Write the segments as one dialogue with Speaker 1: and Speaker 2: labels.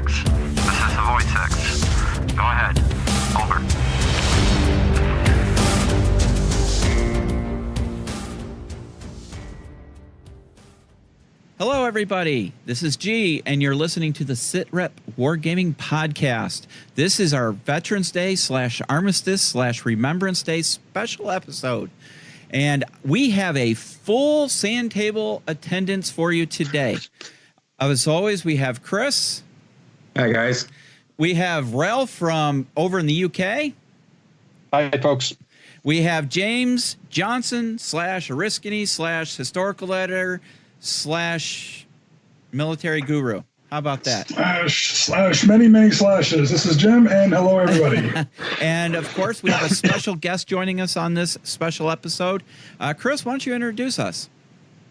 Speaker 1: 6. This is Savoy 6. Go ahead. Over.
Speaker 2: Hello, everybody. This is G, and you're listening to the SitRep Wargaming Podcast. This is our Veterans Day / Armistice / Remembrance Day special episode. And we have a full sand table attendance for you today. As always, we have Chris.
Speaker 3: Hi, guys.
Speaker 2: We have Ralph from over in the UK.
Speaker 4: Hi, folks.
Speaker 2: We have James Johnson / Oriskany / historical editor / military guru. How about that?
Speaker 5: Slash many slashes. This is Jim, and hello, everybody.
Speaker 2: And, of course, we have a special guest joining us on this special episode. Chris, why don't you introduce us?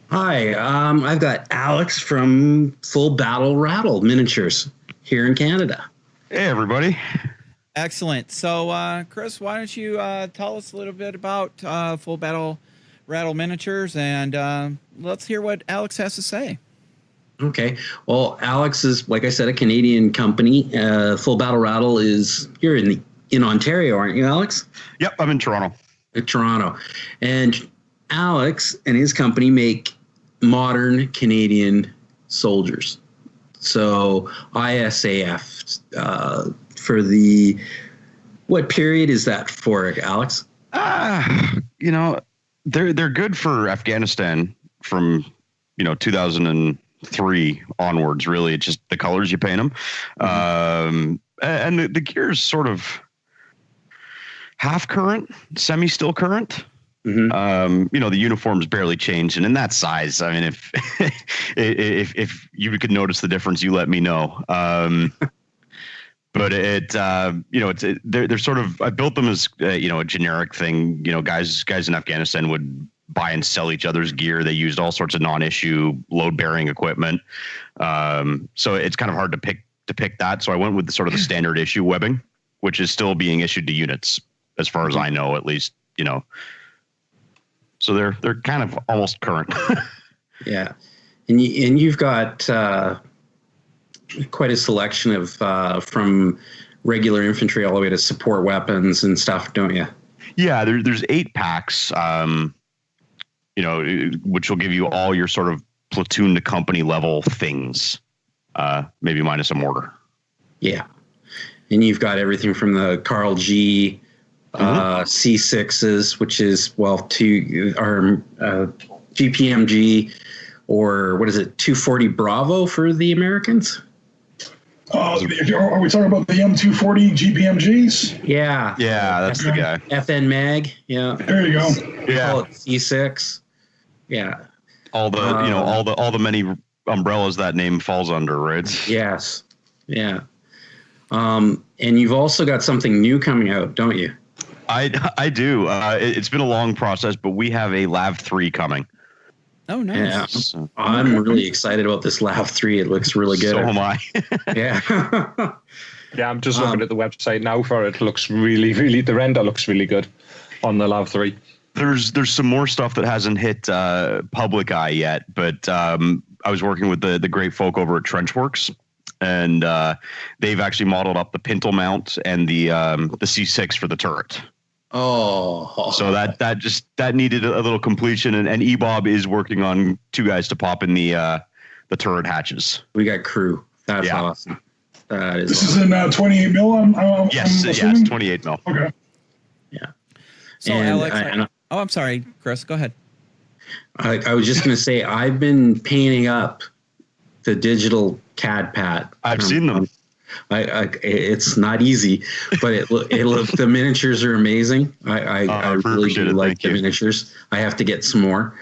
Speaker 3: Hi, I've got Alex from Full Battle Rattle Miniatures here in Canada.
Speaker 4: Hey, everybody.
Speaker 2: Excellent. So, Chris, why don't you tell us a little bit about Full Battle Rattle Miniatures, and let's hear what Alex has to say.
Speaker 3: Okay. Well, Alex is, like I said, a Canadian company. Full Battle Rattle is, you're in Ontario, aren't you, Alex?
Speaker 4: Yep, I'm in Toronto.
Speaker 3: Toronto. And Alex and his company make modern Canadian soldiers. So ISAF for the, what period is that for, Alex?
Speaker 4: They're good for Afghanistan from 2003 onwards. Really, it's just the colors you paint them, and the gear is sort of half current, semi still current. The uniform's barely changed, and in that size, I mean, if if you could notice the difference, you let me know. But they're sort of, I built them as a generic thing. Guys in Afghanistan would buy and sell each other's gear. They used all sorts of non-issue load-bearing equipment. So it's kind of hard to pick that. So I went with the sort of the standard issue webbing, which is still being issued to units, as far as I know, at least. So they're kind of almost current.
Speaker 3: Yeah, and you've got quite a selection of from regular infantry all the way to support weapons and stuff, don't you?
Speaker 4: Yeah, there's 8 packs, which will give you all your sort of platoon to company level things, maybe minus a mortar. Yeah,
Speaker 3: and you've got everything from the Carl G C6s, which is to our GPMG, or what is it, 240 Bravo for the Americans?
Speaker 5: Are we talking about the M240 GPMGs?
Speaker 3: Yeah.
Speaker 4: Yeah, that's the guy.
Speaker 3: FN Mag. Yeah.
Speaker 5: There you go.
Speaker 4: Yeah.
Speaker 3: Call it C6. Yeah.
Speaker 4: All the all the many umbrellas that name falls under, right?
Speaker 3: Yes. Yeah. And you've also got something new coming out, don't you?
Speaker 4: I do. It's been a long process, but we have a Lav 3 coming.
Speaker 2: Oh, nice.
Speaker 3: Yeah. I'm really excited about this Lav 3. It looks really good.
Speaker 4: So am I.
Speaker 3: Yeah.
Speaker 6: Yeah, I'm just looking at the website now for it. It looks really, the render looks really good on the Lav 3.
Speaker 4: There's some more stuff that hasn't hit public eye yet, but I was working with the great folk over at Trenchworks, and they've actually modeled up the pintle mount and the C6 for the turret.
Speaker 3: Oh,
Speaker 4: so that needed a little completion, and eBob is working on 2 guys to pop in the turret hatches.
Speaker 3: We got crew. That's awesome. That is.
Speaker 5: This
Speaker 3: awesome.
Speaker 5: is in 28 mil.
Speaker 4: Yes,
Speaker 5: I'm
Speaker 4: 28 mil.
Speaker 5: Okay.
Speaker 3: Yeah.
Speaker 2: So Alex, I'm sorry, Chris. Go ahead.
Speaker 3: I was just going to say I've been painting up the digital CAD pad.
Speaker 4: I've seen them.
Speaker 3: It's not easy, but it the miniatures are amazing. I really do like the miniatures. I have to get some more,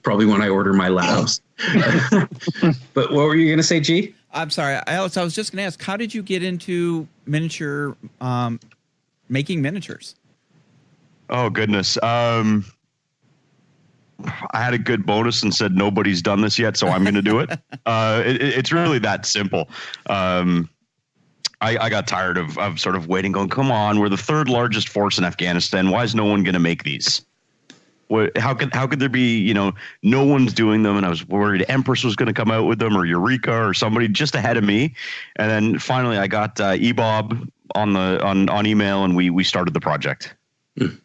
Speaker 3: probably when I order my labs. But what were you going to say, G?
Speaker 2: I'm sorry, Alex. I was just going to ask, how did you get into miniature making miniatures?
Speaker 4: Oh goodness. I had a good bonus and said nobody's done this yet, so I'm going to do it. It's really that simple. I got tired of sort of waiting, going, come on, we're the 3rd largest force in Afghanistan. Why is no one going to make these? How could there be, no one's doing them, and I was worried Empress was going to come out with them or Eureka or somebody just ahead of me, and then finally I got eBob on email, and we started the project.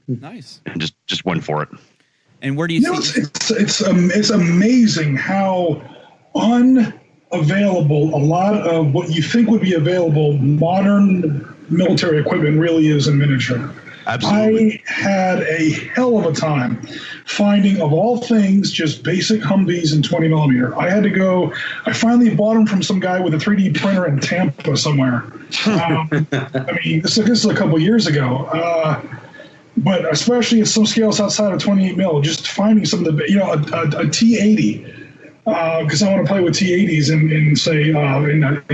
Speaker 2: Nice.
Speaker 4: And just went for it.
Speaker 2: And where do you see?
Speaker 5: It's amazing how unavailable a lot of what you think would be available modern military equipment really is in miniature.
Speaker 4: Absolutely.
Speaker 5: I had a hell of a time finding, of all things, just basic Humvees in 20 millimeter. I finally bought them from some guy with a 3D printer in Tampa somewhere. This is a couple years ago. But especially at some scales outside of 28 mil, just finding some of the, a T80, because I want to play with T80s in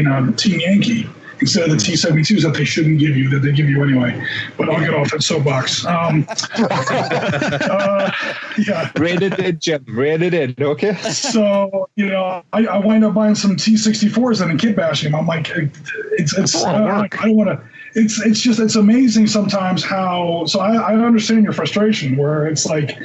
Speaker 5: a Team Yankee, instead of the T72s that they shouldn't give you, that they give you anyway. But I'll get off that soapbox. Yeah.
Speaker 6: Rated in, Jim. Rated in, okay?
Speaker 5: So, I wind up buying some T64s and kit bashing them. I'm like, I don't want to. It's amazing sometimes how. So I understand your frustration, where it's like,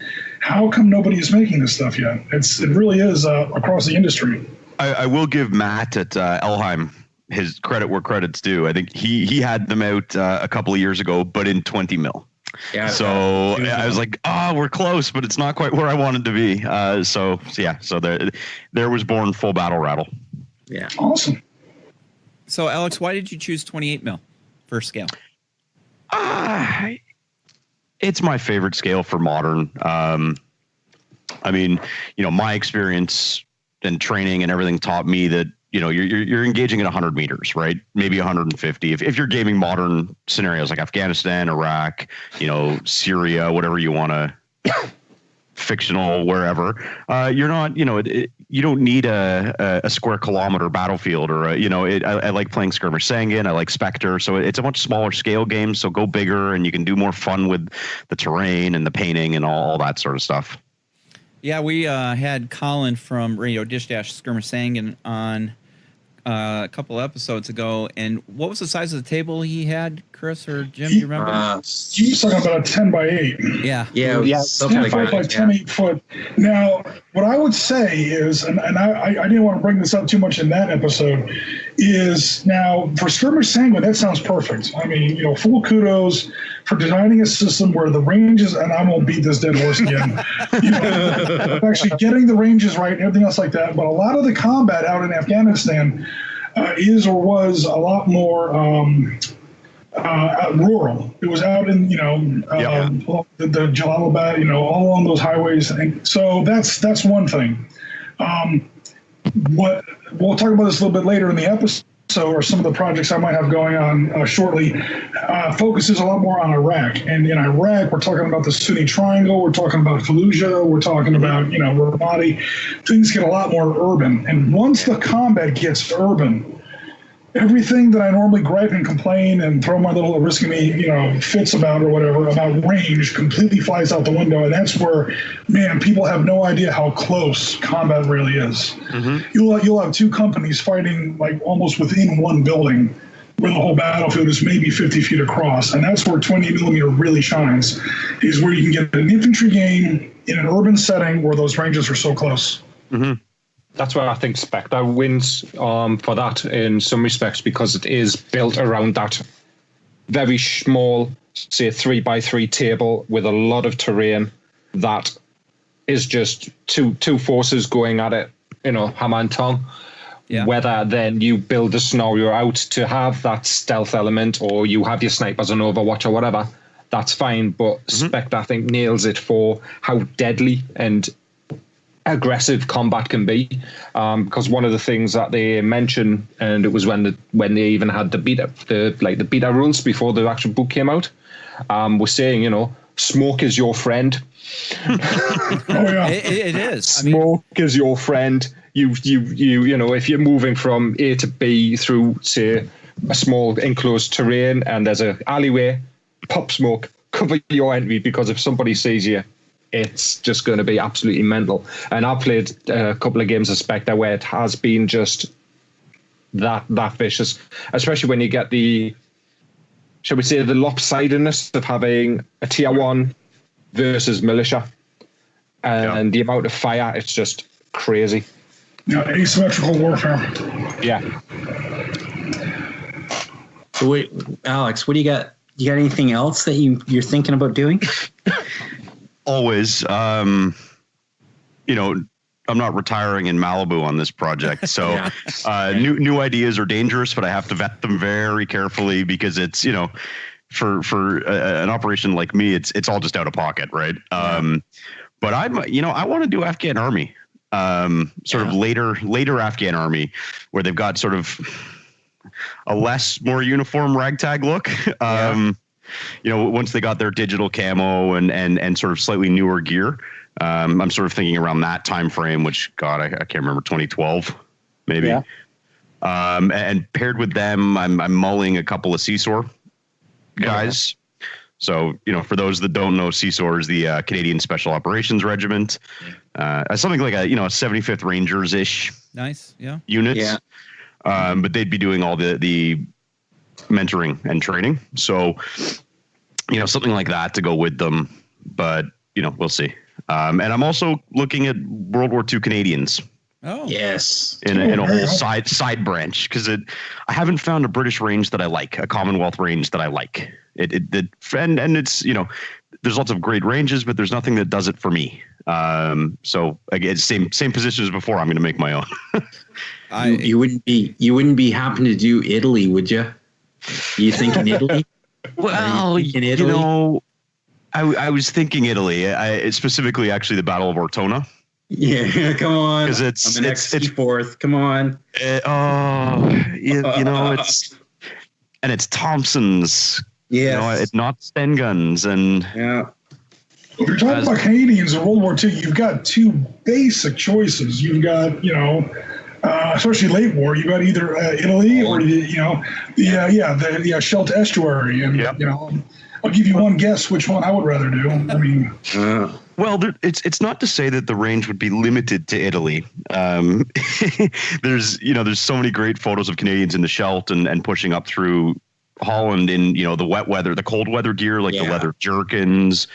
Speaker 5: how come nobody is making this stuff yet? It really is across the industry.
Speaker 4: I will give Matt at Elheim his credit where credit's due. I think he had them out a couple of years ago, but in 20 mil. Yeah. So I was like, we're close, but it's not quite where I wanted to be. So there was born full Battle Rattle.
Speaker 5: Yeah. Awesome.
Speaker 2: So Alex, why did you choose 28 mil for scale?
Speaker 4: It's my favorite scale for modern. My experience and training and everything taught me that, you're engaging at 100 meters, right? Maybe 150. If you're gaming modern scenarios like Afghanistan, Iraq, Syria, whatever you want to, fictional, wherever, you're not, you don't need a square kilometer battlefield or I like playing Skirmish Sangin. I like Spectre. So it's a much smaller scale game. So go bigger and you can do more fun with the terrain and the painting and all that sort of stuff.
Speaker 2: Yeah, we had Colin from Radio Dish Dash Skirmish Sangin on a couple episodes ago, and what was the size of the table he had, Chris or Jim? Do you remember?
Speaker 5: He was talking about a 10 by 8.
Speaker 2: Yeah.
Speaker 5: Yeah, 10 by 10 8 foot. Now, what I would say is, and I didn't want to bring this up too much in that episode, is now for Skirmish Sangin, that sounds perfect. Full kudos for designing a system where the ranges, and I won't beat this dead horse again, actually getting the ranges right and everything else like that. But a lot of the combat out in Afghanistan is or was a lot more rural. It was out in, the Jalalabad, all along those highways. And so that's one thing. What we'll talk about this a little bit later in the episode, or some of the projects I might have going on shortly, focuses a lot more on Iraq. And in Iraq, we're talking about the Sunni Triangle, we're talking about Fallujah, we're talking about, Ramadi. Things get a lot more urban. And once the combat gets urban, everything that I normally gripe and complain and throw my little risky fits about or whatever about range completely flies out the window. And that's where, man, people have no idea how close combat really is. Mm-hmm. You'll have two companies fighting like almost within one building where the whole battlefield is maybe 50 feet across. And that's where 20 millimeter really shines, is where you can get an infantry game in an urban setting where those ranges are so close.
Speaker 6: Mm-hmm. That's why I think Spectre wins for that in some respects, because it is built around that very small, say, 3x3 table with a lot of terrain that is just two forces going at it, hammer and tongue. Yeah. Whether then you build a scenario out to have that stealth element, or you have your snipers on Overwatch or whatever, that's fine. But Spectre, I think, nails it for how deadly and aggressive combat can be, because one of the things that they mentioned, and it was when they even had the beta rules before the actual book came out, was saying, smoke is your friend.
Speaker 2: Oh, yeah. It is.
Speaker 6: Smoke is your friend. You if you're moving from A to B through, say, a small enclosed terrain and there's an alleyway, pop smoke, cover your entry, because if somebody sees you, it's just going to be absolutely mental. And I've played a couple of games of Spectre where it has been just that vicious, especially when you get the, shall we say, the lopsidedness of having a tier 1 versus militia. and the amount of fire, it's just crazy.
Speaker 5: Asymmetrical warfare.
Speaker 6: Yeah.
Speaker 3: So wait, Alex, what do you got? You got anything else that you're thinking about doing?
Speaker 4: Always. I'm not retiring in Malibu on this project, so new ideas are dangerous, but I have to vet them very carefully because it's for an operation like me, it's all just out of pocket, right? But I want to do Afghan Army, sort of later Afghan Army, where they've got sort of a more uniform ragtag look. Once they got their digital camo and sort of slightly newer gear. I'm sort of thinking around that time frame, which God, I can't remember, 2012 maybe. Yeah. And paired with them, I'm mulling a couple of CSOR guys. Yeah. So for those that don't know, CSOR is the Canadian Special Operations Regiment. Something like a 75th Rangers ish.
Speaker 2: Nice, yeah.
Speaker 4: Units. Yeah. But they'd be doing all the mentoring and training. So something like that to go with them. But we'll see. And I'm also looking at World War II Canadians.
Speaker 2: Oh,
Speaker 3: yes.
Speaker 4: In a whole side branch, because I haven't found a British range that I like, a Commonwealth range that I like. And it's there's lots of great ranges, but there's nothing that does it for me. So again, same position as before. I'm going to make my own.
Speaker 3: You wouldn't be happen to do Italy, would you? You thinking Italy?
Speaker 4: Well, I was thinking Italy. Specifically, actually, the Battle of Ortona.
Speaker 3: Yeah, come on.
Speaker 4: Because it's
Speaker 3: the next fourth. Come on. It's Thompson's.
Speaker 4: Yeah, it's not Sten guns and
Speaker 3: yeah.
Speaker 5: If you're talking about Canadians in World War II, you've got two basic choices. You've got especially late war, you've got either Italy or the Scheldt Estuary, and I'll give you one guess which one I would rather do. I mean,
Speaker 4: well, it's not to say that the range would be limited to Italy. There's so many great photos of Canadians in the Scheldt and pushing up through Holland in the wet weather, the cold weather gear like the leather jerkins,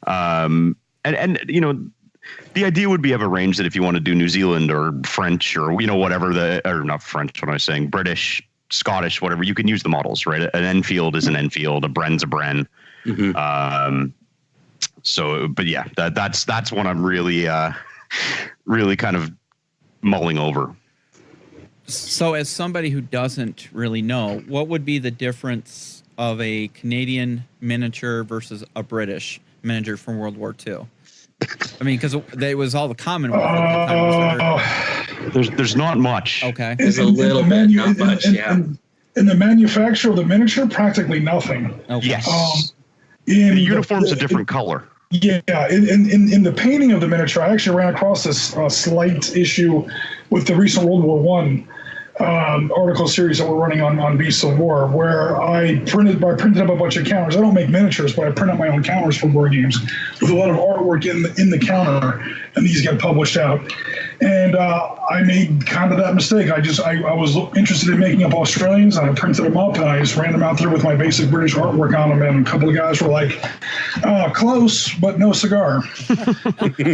Speaker 4: and the idea would be have a range that if you want to do New Zealand or French or whatever or not French, what am I saying, British, Scottish, whatever, you can use the models, right? An Enfield is an Enfield, a Bren's a Bren. Mm-hmm. So, but yeah, that's one I'm really kind of mulling over.
Speaker 2: So as somebody who doesn't really know, what would be the difference of a Canadian miniature versus a British miniature from World War II? I mean, because it was all the Commonwealth at the time.
Speaker 4: There's not much.
Speaker 2: Okay.
Speaker 3: There's a little bit, not much,
Speaker 5: in the manufacture of the miniature, practically nothing.
Speaker 2: Okay.
Speaker 4: Yes. The uniform's a different color.
Speaker 5: Yeah, in the painting of the miniature, I actually ran across this slight issue with the recent World War I article series that we're running on Beasts of War, where I printed up a bunch of counters. I don't make miniatures, but I print up my own counters for board games with a lot of artwork in the counter, and these get published out. And I made kind of that mistake. I was interested in making up Australians, and I printed them up, and I just ran them out there with my basic British artwork on them, and a couple of guys were like, close, but no cigar.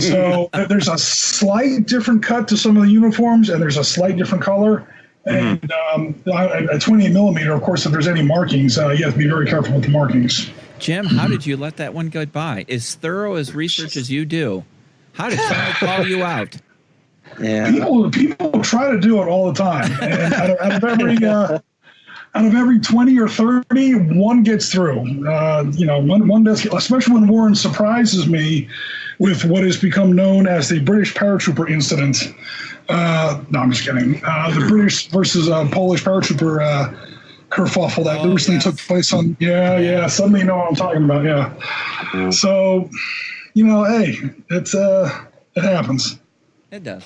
Speaker 5: So there's a slight different cut to some of the uniforms, and there's a slight different color. And at 28 millimeter, of course, if there's any markings, you have to be very careful with the markings.
Speaker 2: Jim, how did you let that one go by? As thorough as research as you do, how did someone call you out?
Speaker 5: Yeah, people try to do it all the time, and out of every 20 or 30, one gets through. One does, especially when Warren surprises me with what has become known as the British paratrooper incident. No, I'm just kidding. The British versus Polish paratrooper kerfuffle that recently took place on. Yeah. Suddenly you know what I'm talking about. Yeah. Mm-hmm. So, hey, it happens.
Speaker 2: It does.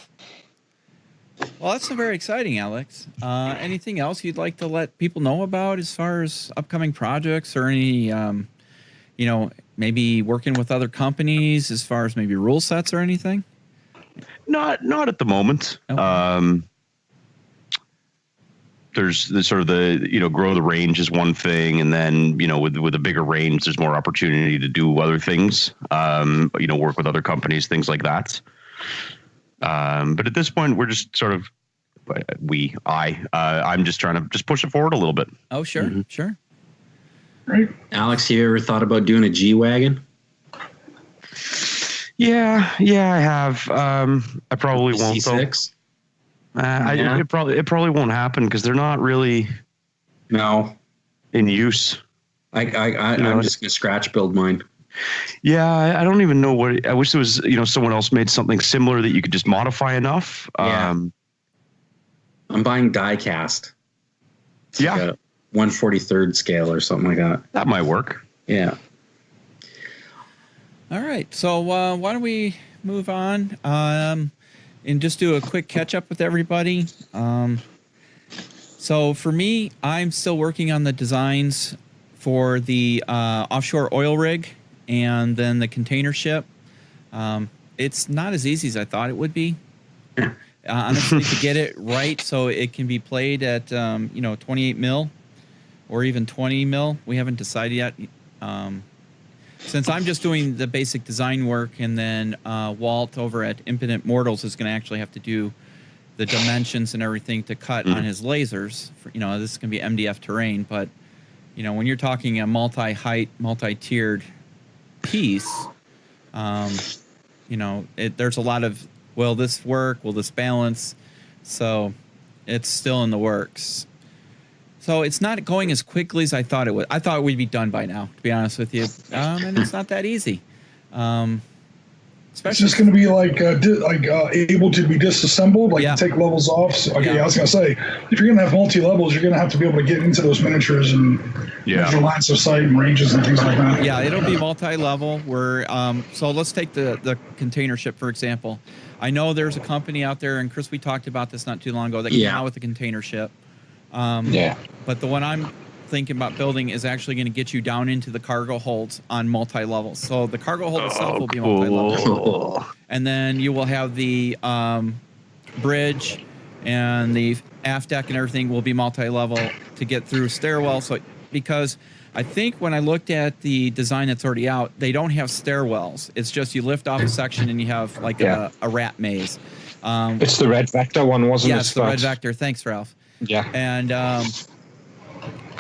Speaker 2: Well, that's very exciting, Alex. Anything else you'd like to let people know about as far as upcoming projects or any, maybe working with other companies as far as maybe rule sets or anything? Not
Speaker 4: at the moment.
Speaker 2: Okay.
Speaker 4: there's the sort of grow the range is one thing, and then with a bigger range, there's more opportunity to do other things. Work with other companies, things like that. But at this point, we're just sort of I'm just trying to just push it forward a little bit.
Speaker 2: Oh, sure, sure.
Speaker 5: Right.
Speaker 3: Alex, you ever thought about doing a G-Wagon?
Speaker 4: Yeah, I have. I probably won't.
Speaker 3: C6?
Speaker 4: It probably won't happen because they're not really in use.
Speaker 3: I'm just gonna scratch build mine.
Speaker 4: Yeah, I don't even know what. I wish there was someone else made something similar that you could just modify enough.
Speaker 3: Yeah. I'm buying die cast. It's like a 1/43rd scale or something like that.
Speaker 4: That might work.
Speaker 3: Yeah.
Speaker 2: All right. So why don't we move on and just do a quick catch up with everybody. So for me, I'm still working on the designs for the offshore oil rig and then the container ship. It's not as easy as I thought it would be. Honestly, to get it right so it can be played at 28 mil or even 20 mil. We haven't decided yet. Since I'm just doing the basic design work, and then Walt over at Impudent Mortals is going to actually have to do the dimensions and everything to cut on his lasers. This is going to be MDF terrain, but when you're talking a multi-height, multi-tiered piece, there's a lot of, will this work? Will this balance? So it's still in the works. So it's not going as quickly as I thought it would. I thought we'd be done by now, to be honest with you. And it's not that easy.
Speaker 5: It's just going to be able to be disassembled, take levels off. So, I was going to say, if you're going to have multi-levels, you're going to have to be able to get into those miniatures and measure lines of sight and ranges and things like that.
Speaker 2: Yeah, it'll be multi-level. So let's take the container ship, for example. I know there's a company out there, and Chris, we talked about this not too long ago, that came out with a container ship. But the one I'm thinking about building is actually going to get you down into the cargo holds on multi-levels. So the cargo hold itself will be multi-level. And then you will have the bridge and the aft deck and everything will be multi-level to get through stairwell. So because I think when I looked at the design that's already out, they don't have stairwells. It's just you lift off a section and you have a rat maze.
Speaker 6: It's the Red Vector one, wasn't it?
Speaker 2: Yes, the Red Vector. Thanks, Ralph.
Speaker 6: Yeah.
Speaker 2: And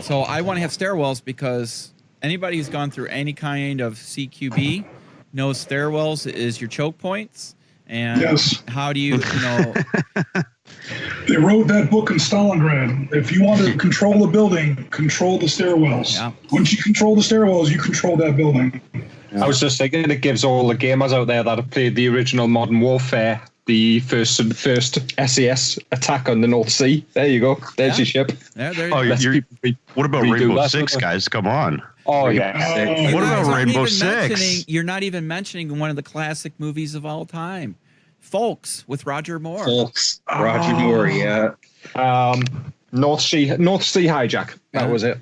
Speaker 2: so I want to have stairwells because anybody who's gone through any kind of CQB knows stairwells is your choke points. And how do you
Speaker 5: They wrote that book in Stalingrad. If you want to control the building, control the stairwells. Yeah. Once you control the stairwells, you control that building.
Speaker 6: I was just thinking it gives all the gamers out there that have played the original Modern Warfare the first SAS attack on the North Sea. There you go. There's your ship.
Speaker 2: Yeah, there
Speaker 4: what about Rainbow Six, guys? Come on.
Speaker 6: Oh, yeah.
Speaker 4: What about Rainbow Six?
Speaker 2: You're not even mentioning one of the classic movies of all time. Folks with Roger Moore.
Speaker 3: Roger Moore, yeah.
Speaker 6: North Sea Hijack. That was it.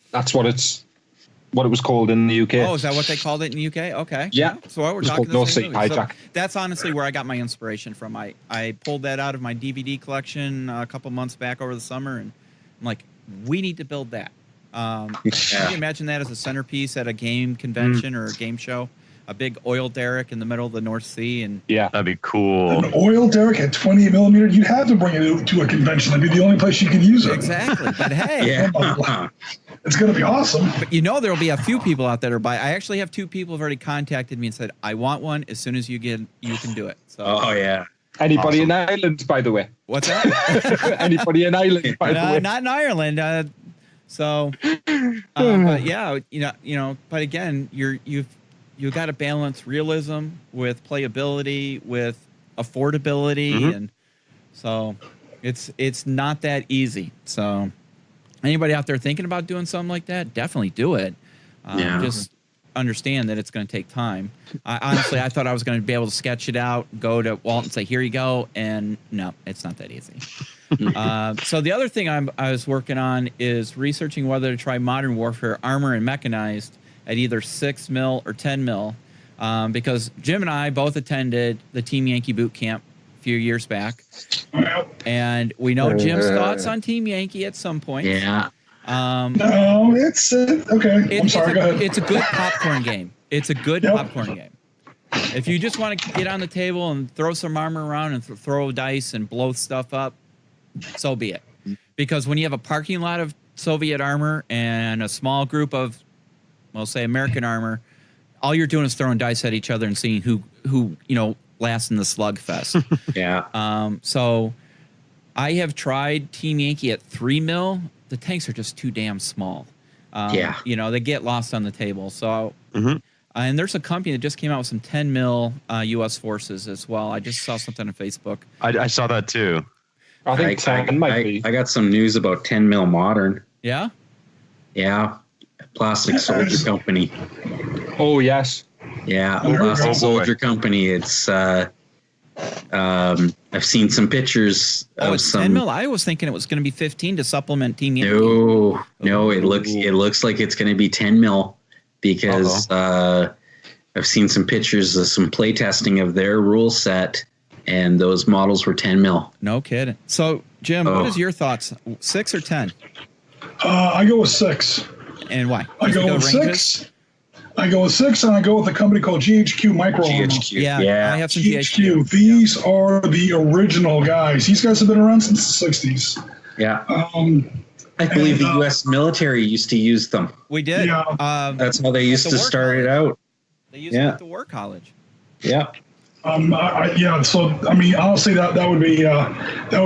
Speaker 6: That's what it was called in the UK.
Speaker 2: Oh, is that what they called it in the UK? Okay.
Speaker 6: Yeah.
Speaker 2: So we're talking the
Speaker 6: North
Speaker 2: same
Speaker 6: Sea
Speaker 2: movie.
Speaker 6: Hijack.
Speaker 2: So that's honestly where I got my inspiration from. I pulled that out of my DVD collection a couple months back over the summer, and I'm like, we need to build that. Can you imagine that as a centerpiece at a game convention or a game show? A big oil derrick in the middle of the North Sea, and
Speaker 4: that'd be cool.
Speaker 5: An oil derrick at 20 millimeter, you'd have to bring it to a convention. That'd be the only place you could use it.
Speaker 2: Exactly, but hey,
Speaker 5: it's going to be awesome.
Speaker 2: But there'll be a few people out there that are I actually have 2 people who've already contacted me and said, I want one as soon as you can do it. So,
Speaker 6: Anybody in Ireland, by the way?
Speaker 2: What's that?
Speaker 6: Anybody in Ireland, by the way?
Speaker 2: Not in Ireland. But yeah, but again, you've got to balance realism with playability, with affordability, and so it's not that easy. So anybody out there thinking about doing something like that, definitely do it. Just understand that it's going to take time. Honestly, I thought I was going to be able to sketch it out, go to Walt and say, here you go. And no, it's not that easy. So the other thing I was working on is researching whether to try Modern Warfare armor and mechanized at either 6 mil or 10 mil, because Jim and I both attended the Team Yankee boot camp few years back. And we know Jim's thoughts on Team Yankee at some point.
Speaker 3: Yeah.
Speaker 5: No, it's okay. I'm sorry. Go ahead.
Speaker 2: It's a good popcorn game. It's a good popcorn game. If you just want to get on the table and throw some armor around and throw dice and blow stuff up, so be it. Because when you have a parking lot of Soviet armor and a small group of, well, say American armor, all you're doing is throwing dice at each other and seeing who lasts in the slugfest.
Speaker 3: Yeah.
Speaker 2: So I have tried Team Yankee at 3 mil. The tanks are just too damn small. They get lost on the table. So, and there's a company that just came out with some 10 mil U.S. forces as well. I just saw something on Facebook.
Speaker 4: I saw that too.
Speaker 6: I think 10 might be.
Speaker 3: I got some news about 10 mil modern.
Speaker 2: Yeah?
Speaker 3: Yeah. Plastic Soldier Company.
Speaker 6: Oh, yes.
Speaker 3: Yeah. Plastic Soldier Company. It's, I've seen some pictures of
Speaker 2: it's
Speaker 3: some
Speaker 2: 10 mil. I was thinking it was going to be 15 to supplement Team Yankee.
Speaker 3: No, it looks like it's going to be 10 mil because I've seen some pictures of some play testing of their rule set, and those models were 10 mil.
Speaker 2: No kidding. So, Jim, what is your thoughts? 6 or 10?
Speaker 5: I go with 6.
Speaker 2: And why?
Speaker 5: I go with 6. I go with 6, and I go with a company called GHQ Micro.
Speaker 2: Yeah, I have some
Speaker 5: GHQ. These are the original guys. These guys have been around since the 60s.
Speaker 3: Yeah. I believe the U.S. military used to use them.
Speaker 2: We did.
Speaker 5: Yeah.
Speaker 3: That's how they used to start it out.
Speaker 2: They used it at the War College.
Speaker 3: Yeah.
Speaker 5: So I mean, honestly, that would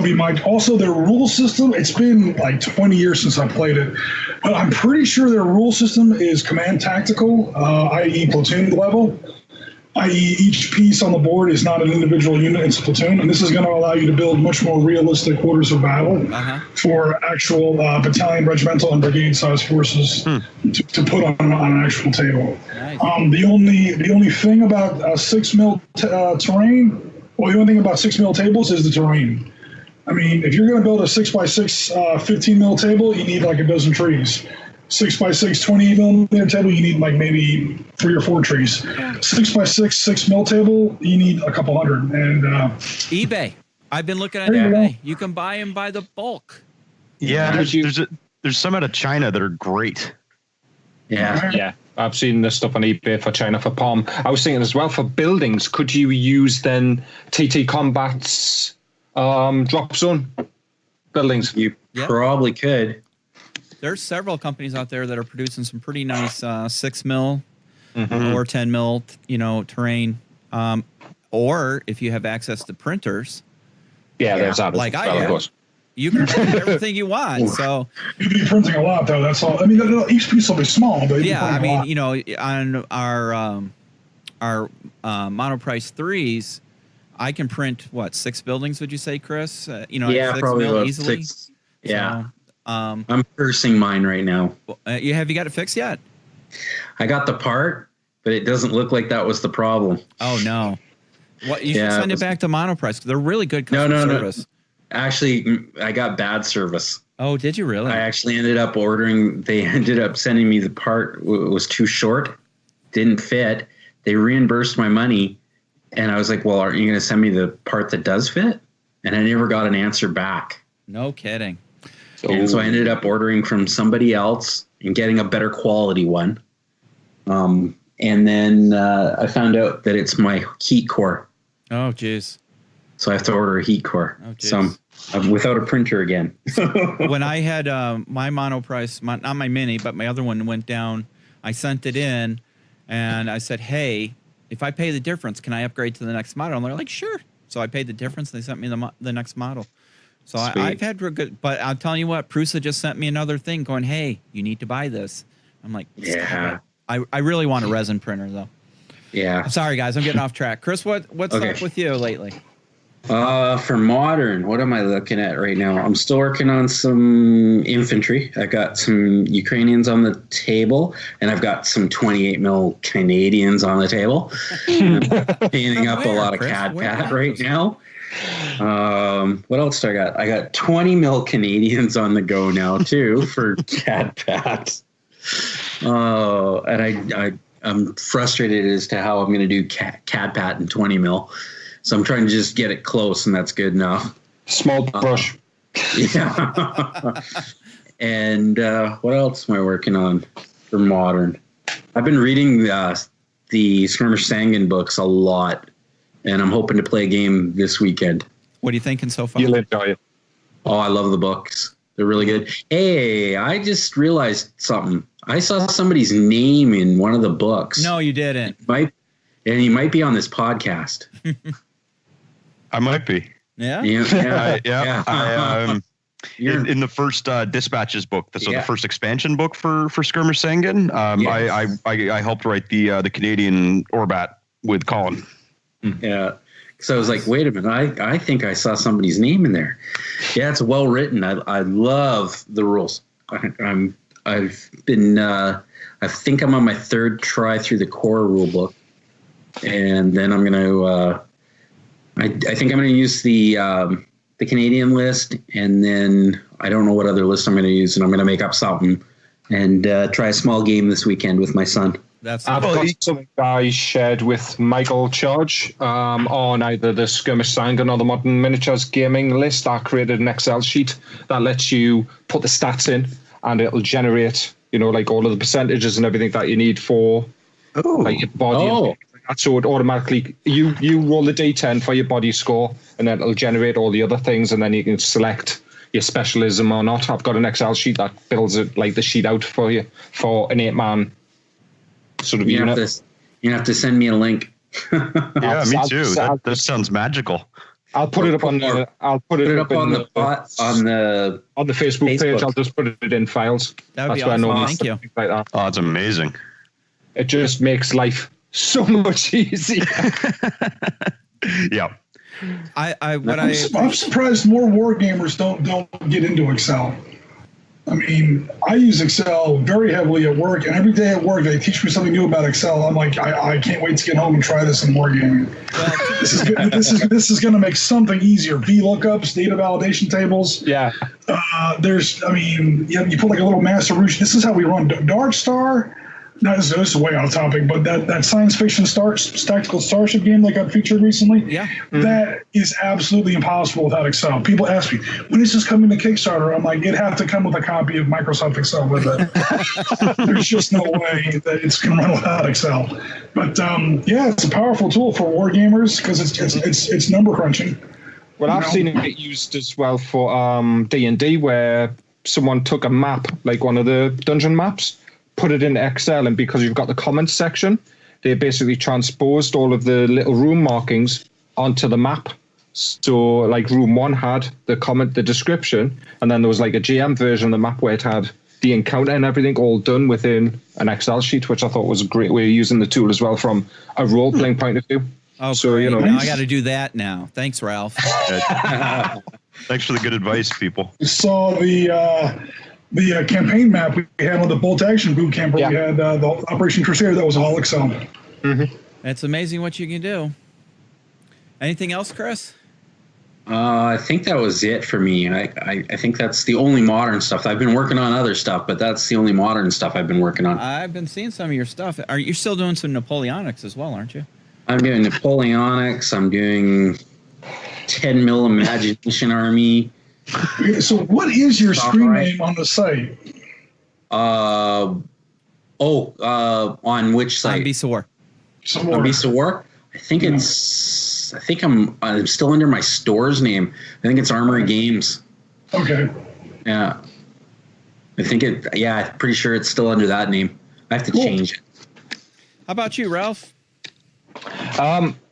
Speaker 5: be my. Also, their rule system. It's been like 20 years since I played it, but I'm pretty sure their rule system is command tactical, i.e., platoon level, i.e., each piece on the board is not an individual unit; it's a platoon, and this is going to allow you to build much more realistic orders of battle for actual battalion, regimental, and brigade size forces to put on an actual table.
Speaker 2: Nice.
Speaker 5: The only thing about 6 mil terrain, well, the only thing about 6 mil tables is the terrain. I mean, if you're going to build a 6x6 15 mil table, you need like a dozen trees. 6x6 28 millimeter table, you need like maybe 3 or 4 trees. 6x6 6 mil table, you need a couple hundred. And
Speaker 2: eBay. I've been looking at eBay. You can buy them by the bulk.
Speaker 4: Yeah, there's some out of China that are great.
Speaker 6: Yeah. I've seen this stuff on eBay for China for Palm. I was thinking as well for buildings, could you use then TT Combat's drop zone buildings?
Speaker 3: You probably could.
Speaker 2: There's several companies out there that are producing some pretty nice 6 mil or 10 mil, terrain. Or if you have access to printers.
Speaker 6: Yeah, there's that.
Speaker 2: Like I do. You can print everything you want. So
Speaker 5: you'd be printing a lot, though. That's all. I mean, each piece will be small, but
Speaker 2: I mean, on our monoprice 3s, I can print 6 buildings? Would you say, Chris? 6
Speaker 3: probably
Speaker 2: mil
Speaker 3: about
Speaker 2: easily.
Speaker 3: 6. Yeah.
Speaker 2: So,
Speaker 3: I'm cursing mine right now.
Speaker 2: Have you got it fixed yet?
Speaker 3: I got the part, but it doesn't look like that was the problem.
Speaker 2: Oh no! What you should send it back to Monoprice. They're really good customer service.
Speaker 3: Actually, I got bad service.
Speaker 2: Oh, did you really?
Speaker 3: I actually ended up ordering. They ended up sending me the part. It was too short, didn't fit. They reimbursed my money, and I was like, "Well, aren't you going to send me the part that does fit?" And I never got an answer back.
Speaker 2: No kidding.
Speaker 3: And so I ended up ordering from somebody else and getting a better quality one. And then I found out that it's my heat core.
Speaker 2: Oh, geez.
Speaker 3: So I have to order a heat core.
Speaker 2: Oh, geez.
Speaker 3: So I'm without a printer again.
Speaker 2: When I had my Monoprice, not my Mini, but my other one went down, I sent it in and I said, hey, if I pay the difference, can I upgrade to the next model? And they're like, sure. So I paid the difference. They sent me the next model. So I've had real good, but I'm telling you what, Prusa just sent me another thing going, hey, you need to buy this. I'm like, yeah. I really want a resin printer though.
Speaker 3: Yeah.
Speaker 2: I'm sorry guys, I'm getting off track. Chris, what's up with you lately?
Speaker 3: For modern, what am I looking at right now? I'm still working on some infantry. I got some Ukrainians on the table, and I've got some 28 mil Canadians on the table. Painting up a lot of CAD-PAT right now. What else do I got? I got 20 mil Canadians on the go now too for CAD-PAT. And I'm frustrated as to how I'm going to do CAD-PAT in 20 mil. So I'm trying to just get it close, and that's good enough.
Speaker 6: Small brush.
Speaker 3: Yeah. And what else am I working on for modern? I've been reading the Skirmish Sangin books a lot, and I'm hoping to play a game this weekend.
Speaker 2: What are you thinking so far?
Speaker 6: You'll enjoy it.
Speaker 3: Oh, I love the books. They're really good. Hey, I just realized something. I saw somebody's name in one of the books.
Speaker 2: No, you didn't.
Speaker 3: And he might be on this podcast.
Speaker 4: I might be.
Speaker 2: Yeah?
Speaker 4: Yeah. In the first Dispatches book, the first expansion book for Skirmish Sangin, I helped write the Canadian Orbat with Colin.
Speaker 3: Yeah. So I was like, wait a minute, I think I saw somebody's name in there. Yeah, it's well written. I love the rules. I think I'm on my third try through the core rule book, and then I'm gonna I think I'm gonna use the Canadian list, and then I don't know what other list I'm gonna use, and I'm gonna make up something and try a small game this weekend with my son.
Speaker 6: I've got something I shared with Michael Charge on either the Skirmish Sangin or the Modern Miniatures gaming list. I created an Excel sheet that lets you put the stats in, and it'll generate, like all of the percentages and everything that you need for like your body. So it automatically, you roll the D10 for your body score, and then it'll generate all the other things, and then you can select your specialism or not. I've got an Excel sheet that builds it like the sheet out for you for an 8-man sort of unit.
Speaker 3: You have to send me a link.
Speaker 4: Yeah, me too. That sounds magical.
Speaker 6: I'll put it up on the. I'll put it up on the Facebook page. I'll just put it in files.
Speaker 2: That would be awesome. Thank you.
Speaker 6: Like that.
Speaker 4: Oh, it's amazing.
Speaker 6: It just makes life so much easier.
Speaker 4: Yeah.
Speaker 5: I'm surprised more war gamers don't get into Excel. I mean, I use Excel very heavily at work, and every day at work they teach me something new about Excel. I'm like, I can't wait to get home and try this in wargaming. This is going to make something easier. VLOOKUPs, data validation tables.
Speaker 6: Yeah.
Speaker 5: You put like a little master routine. This is how we run Dark Star. No, this is way off topic, but that science fiction tactical starship game that got featured recently, that is absolutely impossible without Excel. People ask me, when is this coming to Kickstarter? I'm like, it'd have to come with a copy of Microsoft Excel with it. There's just no way that it's going to run without Excel. But it's a powerful tool for war gamers because it's number crunching.
Speaker 6: Well, I've seen it used as well for D&D, where someone took a map, like one of the dungeon maps, put it in Excel, and because you've got the comments section, they basically transposed all of the little room markings onto the map. So like room 1 had the description, and then there was like a GM version of the map where it had the encounter and everything all done within an Excel sheet, which I thought was a great way of using the tool as well from a role-playing point of view.
Speaker 2: Oh, so now I got to do that now. Thanks, Ralph.
Speaker 4: Thanks for the good advice, people.
Speaker 5: Saw the campaign map we had on the Bolt Action Boot Camp where we had the Operation Crusader. That was all Excel.
Speaker 2: Mm-hmm. It's amazing what you can do. Anything else, Chris?
Speaker 3: I think that was it for me. I think that's the only modern stuff. I've been working on other stuff, but that's the only modern stuff I've been working on.
Speaker 2: I've been seeing some of your stuff. Are you still doing some Napoleonics as well, aren't you?
Speaker 3: I'm doing Napoleonics. I'm doing 10 mil Imagination Army.
Speaker 5: So what is your screen name on the site?
Speaker 3: On which site?
Speaker 2: On Beast of War.
Speaker 3: On Beast of War? I think I'm still under my store's name. I think it's Armory Games.
Speaker 5: Okay.
Speaker 3: Yeah. I'm pretty sure it's still under that name. I have to change it.
Speaker 2: How about you, Ralph?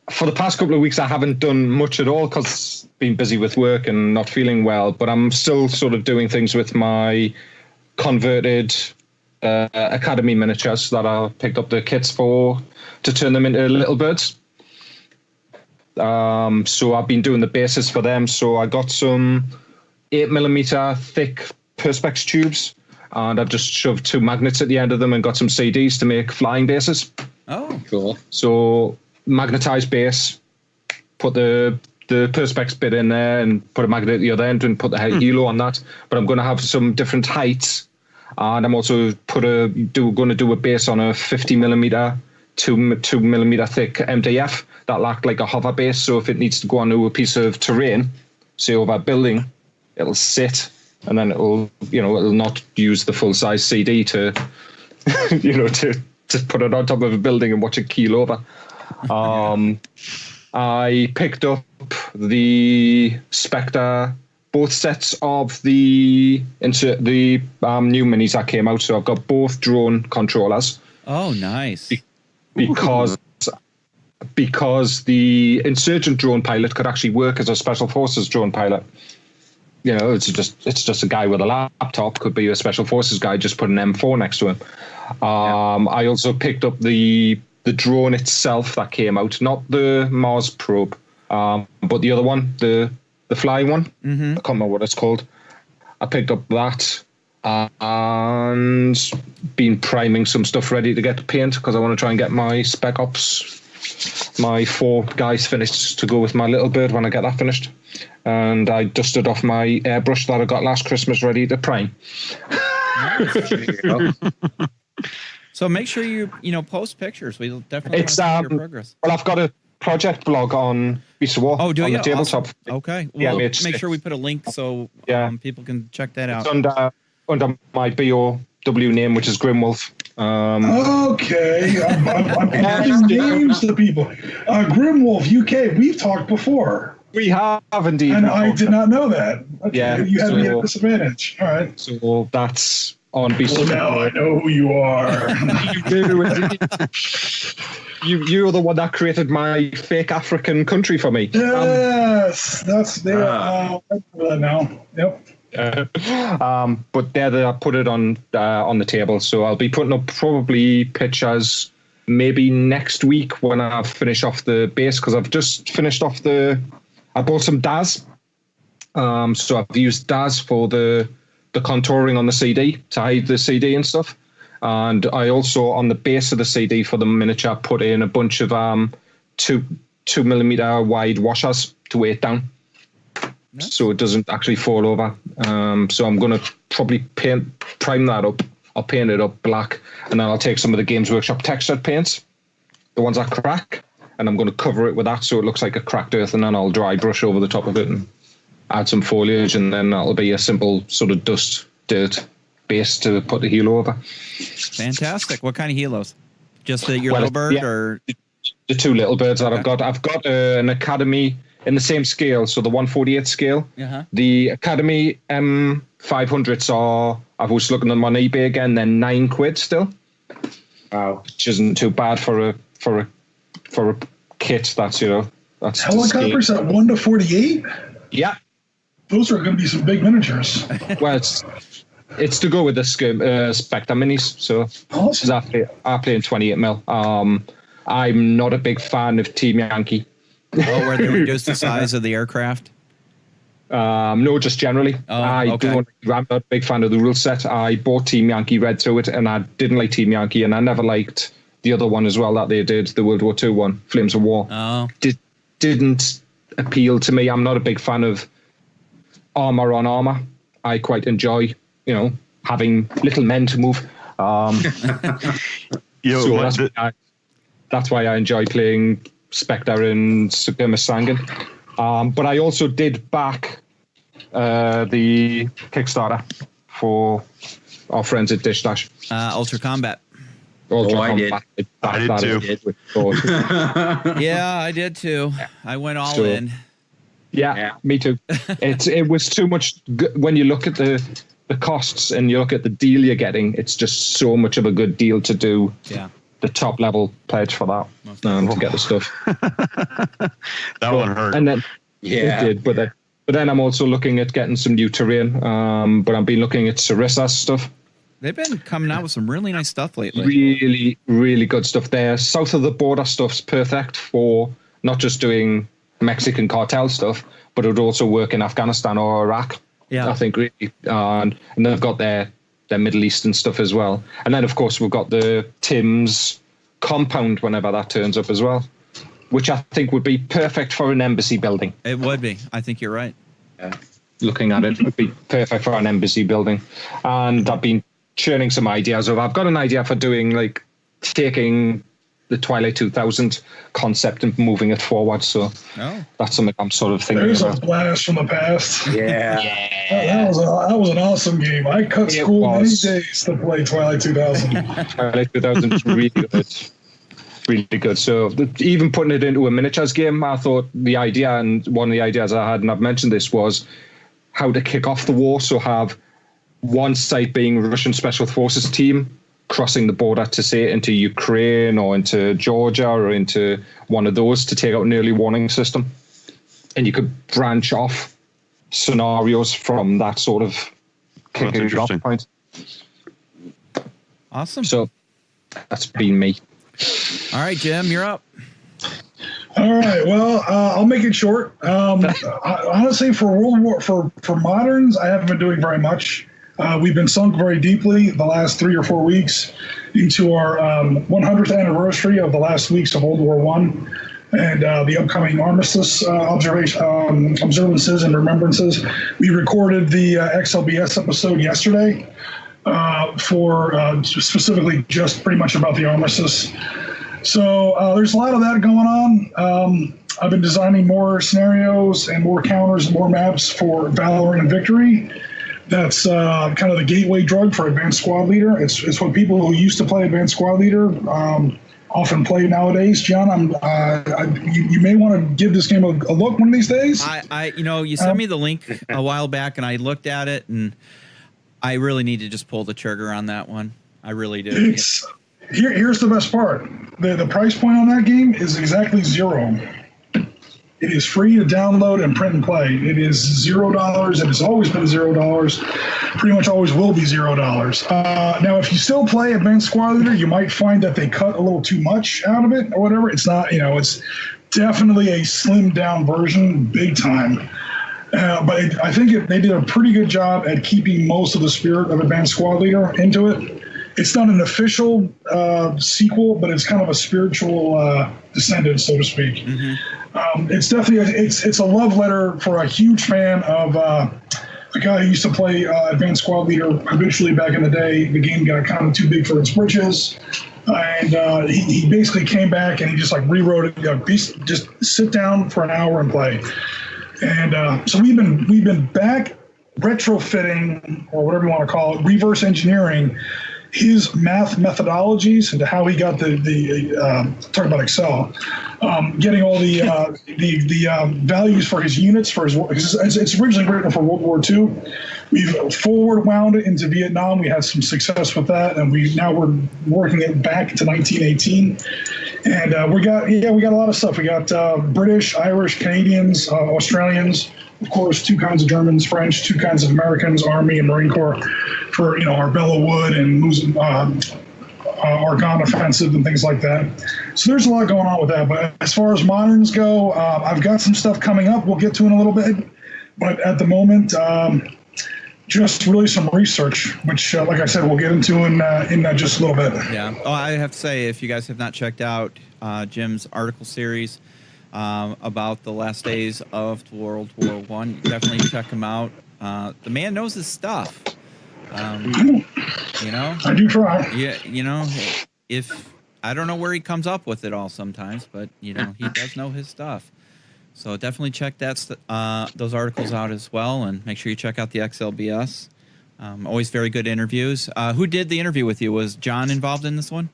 Speaker 6: For the past couple of weeks, I haven't done much at all because I've been busy with work and not feeling well, but I'm still sort of doing things with my converted Academy miniatures that I picked up the kits for to turn them into little birds. So I've been doing the bases for them. So I got some 8mm thick Perspex tubes, and I've just shoved 2 magnets at the end of them and got some CDs to make flying bases.
Speaker 2: Oh,
Speaker 3: cool.
Speaker 6: So magnetized base, put the Perspex bit in there and put a magnet at the other end and put the helo on that. But I'm going to have some different heights, and I'm also going to do a base on a 50mm 2 millimeter thick MDF that act like a hover base. So if it needs to go onto a piece of terrain, say over a building, it'll sit, and then it'll not use the full size CD to, to put it on top of a building and watch it keel over. I picked up the Spectre, both sets of the new minis that came out. So I've got both drone controllers.
Speaker 2: Oh, nice.
Speaker 6: Because the insurgent drone pilot could actually work as a special forces drone pilot. It's just a guy with a laptop. Could be a special forces guy. Just put an M4 next to him. I also picked up the drone itself that came out, not the Mars probe, but the other one, the flying one. Mm-hmm. I can't remember what it's called. I picked up that and been priming some stuff ready to get to paint because I want to try and get my Spec Ops, my 4 guys finished to go with my little bird when I get that finished. And I dusted off my airbrush that I got last Christmas ready to prime.
Speaker 2: So make sure you post pictures. We'll definitely want to see your progress.
Speaker 6: Well, I've got a project blog on Beast of War.
Speaker 2: Oh, do
Speaker 6: on
Speaker 2: you?
Speaker 6: the tabletop.
Speaker 2: Awesome. Okay.
Speaker 6: Well,
Speaker 2: make sure we put a link so people can check that out.
Speaker 6: It's under my BOW name, which is Grimwolf.
Speaker 5: Okay, I'm adding names to people. Grimwolf UK. We've talked before.
Speaker 6: We have indeed,
Speaker 5: and I did not know that. Okay,
Speaker 6: yeah,
Speaker 5: you had me at a disadvantage. All right.
Speaker 6: So that's on Beast of War.
Speaker 5: Now I know who you are.
Speaker 6: You're the one that created my fake African country for me.
Speaker 5: Yes, that's there. I remember that now. Yep.
Speaker 6: But there, I put it on the table. So I'll be putting up probably pictures maybe next week when I finish off the base, because I've just finished off I bought some DAS. So I've used DAS for the contouring on the CD to hide the CD and stuff. And I also, on the base of the CD for the miniature, put in a bunch of 2 millimeter wide washers to weigh it down. Nice. So it doesn't actually fall over. So I'm going to probably prime that up. I'll paint it up black, and then I'll take some of the Games Workshop textured paints, the ones that crack, and I'm going to cover it with that so it looks like a cracked earth, and then I'll dry brush over the top of it and add some foliage, and then that'll be a simple sort of dirt base to put the helo over.
Speaker 2: Fantastic. What kind of helos? Just your little bird, or
Speaker 6: the 2 little birds that I've got? I've got an Academy in the same scale, so the 1/48 scale. Uh-huh. The Academy M500s are, I was looking at them on eBay again, they're £9 still. Wow, which isn't too bad for a kit. That's that's
Speaker 5: helicopters at 1/48.
Speaker 6: Yeah,
Speaker 5: those are going to be some big miniatures.
Speaker 6: Well, it's to go with the Spectre minis. So awesome. I play in 28mm. I'm not a big fan of Team Yankee.
Speaker 2: Oh, where they reduced the size of the aircraft?
Speaker 6: No, just generally. I'm not a big fan of the rule set. I bought Team Yankee, read through it, and I didn't like Team Yankee, and I never liked the other one as well that they did, the World War II one, Flames of War.
Speaker 2: Oh.
Speaker 6: Didn't appeal to me. I'm not a big fan of armor on armor. I quite enjoy, having little men to move. That's why I enjoy playing Spectre and Skirmish Sangin. But I also did back the Kickstarter for our friends at Dish Dash.
Speaker 2: Ultra Combat.
Speaker 3: I did.
Speaker 4: I did too.
Speaker 2: Yeah, I did too. I went all in.
Speaker 6: Yeah, me too. It was too much. When you look at the costs and you look at the deal you're getting, it's just so much of a good deal to do.
Speaker 2: Yeah.
Speaker 6: The top level pledge for that to get the stuff.
Speaker 4: One hurt.
Speaker 6: And then it did, but then I'm also looking at getting some new terrain. But I've been looking at Sarissa stuff.
Speaker 2: They've been coming out with some really nice stuff lately.
Speaker 6: Really, really good stuff there. South of the border stuff's perfect for not just doing Mexican cartel stuff, but it would also work in Afghanistan or Iraq. Yeah, I think really, and they've got their Middle Eastern stuff as well. And then, of course, we've got the Tim's compound whenever that turns up as well, which I think would be perfect for an embassy building.
Speaker 2: It would be. I think you're right.
Speaker 6: Yeah. Looking at it would be perfect for an embassy building. And I've been churning some ideas of. I've got an idea for doing taking the Twilight 2000 concept and moving it forward. So that's something I'm sort of thinking
Speaker 5: There's
Speaker 6: about.
Speaker 5: a blast from the past.
Speaker 3: Yeah.
Speaker 5: That was an awesome game. I cut school many days to play Twilight 2000.
Speaker 6: Twilight 2000 is really good. Really good. So even putting it into a miniatures game, I thought the idea, and one of the ideas I had, and I've mentioned this, was how to kick off the war. So have one side being Russian Special Forces team crossing the border to say into Ukraine or into Georgia or into one of those to take out an early warning system. And you could branch off scenarios from that sort of kicking it off point.
Speaker 2: Awesome.
Speaker 6: So that's been me.
Speaker 2: All right, Jim, you're up.
Speaker 5: All right. Well, I'll make it short. Honestly, for moderns, I haven't been doing very much. We've been sunk very deeply the last 3 or 4 weeks into our 100th anniversary of the last weeks of World War I and the upcoming Armistice observances and remembrances. We recorded the XLBS episode yesterday for specifically just pretty much about the Armistice. So there's a lot of that going on. I've been designing more scenarios and more counters and more maps for Valor and Victory. That's kind of the gateway drug for Advanced Squad Leader. It's what people who used to play Advanced Squad Leader often play nowadays. John, you may want to give this game a look one of these days.
Speaker 2: You sent me the link a while back, and I looked at it, and I really need to just pull the trigger on that one. I really do.
Speaker 5: Here's the best part. The price point on that game is exactly $0. It is free to download and print and play. It is $0. It has always been $0. Pretty much always will be $0. Now, if you still play Advanced Squad Leader, you might find that they cut a little too much out of it or whatever. It's not, it's definitely a slimmed down version, big time. But I think they did a pretty good job at keeping most of the spirit of Advanced Squad Leader into it. It's not an official sequel, but it's kind of a spiritual descendant, so to speak. Mm-hmm. It's definitely it's a love letter for a huge fan of a guy who used to play Advanced Squad Leader habitually back in the day. The game got kind of too big for its britches, and he basically came back and he just rewrote it. Just sit down for an hour and play. And so we've been back retrofitting, or whatever you want to call it, reverse engineering his math methodologies into how he got the talking about Excel, getting all the values for his units for his. It's originally written for World War II. We've forward wound it into Vietnam. We had some success with that, and we're working it back to 1918. And we got a lot of stuff. We got British, Irish, Canadians, Australians. Of course, 2 kinds of Germans, French, 2 kinds of Americans, Army and Marine Corps, for Arbella Wood and Argonne Offensive and things like that. So there's a lot going on with that. But as far as moderns go, I've got some stuff coming up. We'll get to in a little bit. But at the moment, just really some research, which, like I said, we'll get into in just a little bit.
Speaker 2: Yeah. Oh, I have to say, if you guys have not checked out Jim's article series about the last days of World War I, definitely check him out. The man knows his stuff.
Speaker 5: I do try.
Speaker 2: Yeah, if I don't know where he comes up with it all sometimes, but he does know his stuff. So definitely check those articles out as well, and make sure you check out the XLBS. Always very good interviews. Who did the interview with you? Was John involved in this one?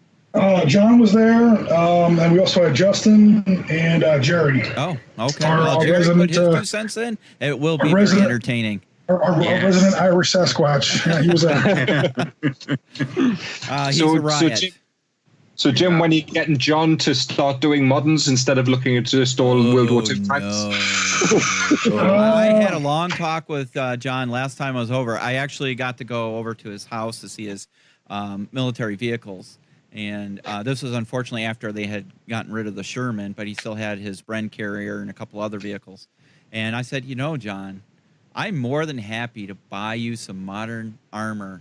Speaker 5: John was there, and we also had Justin and Jerry.
Speaker 2: Oh, okay. Well, Jerry put his 2 cents in. It will be very entertaining.
Speaker 5: Our resident Irish Sasquatch. Yeah, he was there.
Speaker 2: He's a riot.
Speaker 6: So, Jim, when are you getting John to start doing moderns instead of looking at just all World War II types?
Speaker 2: I had a long talk with John last time I was over. I actually got to go over to his house to see his military vehicles. And this was unfortunately after they had gotten rid of the Sherman, but he still had his Bren carrier and a couple other vehicles. And I said, John, I'm more than happy to buy you some modern armor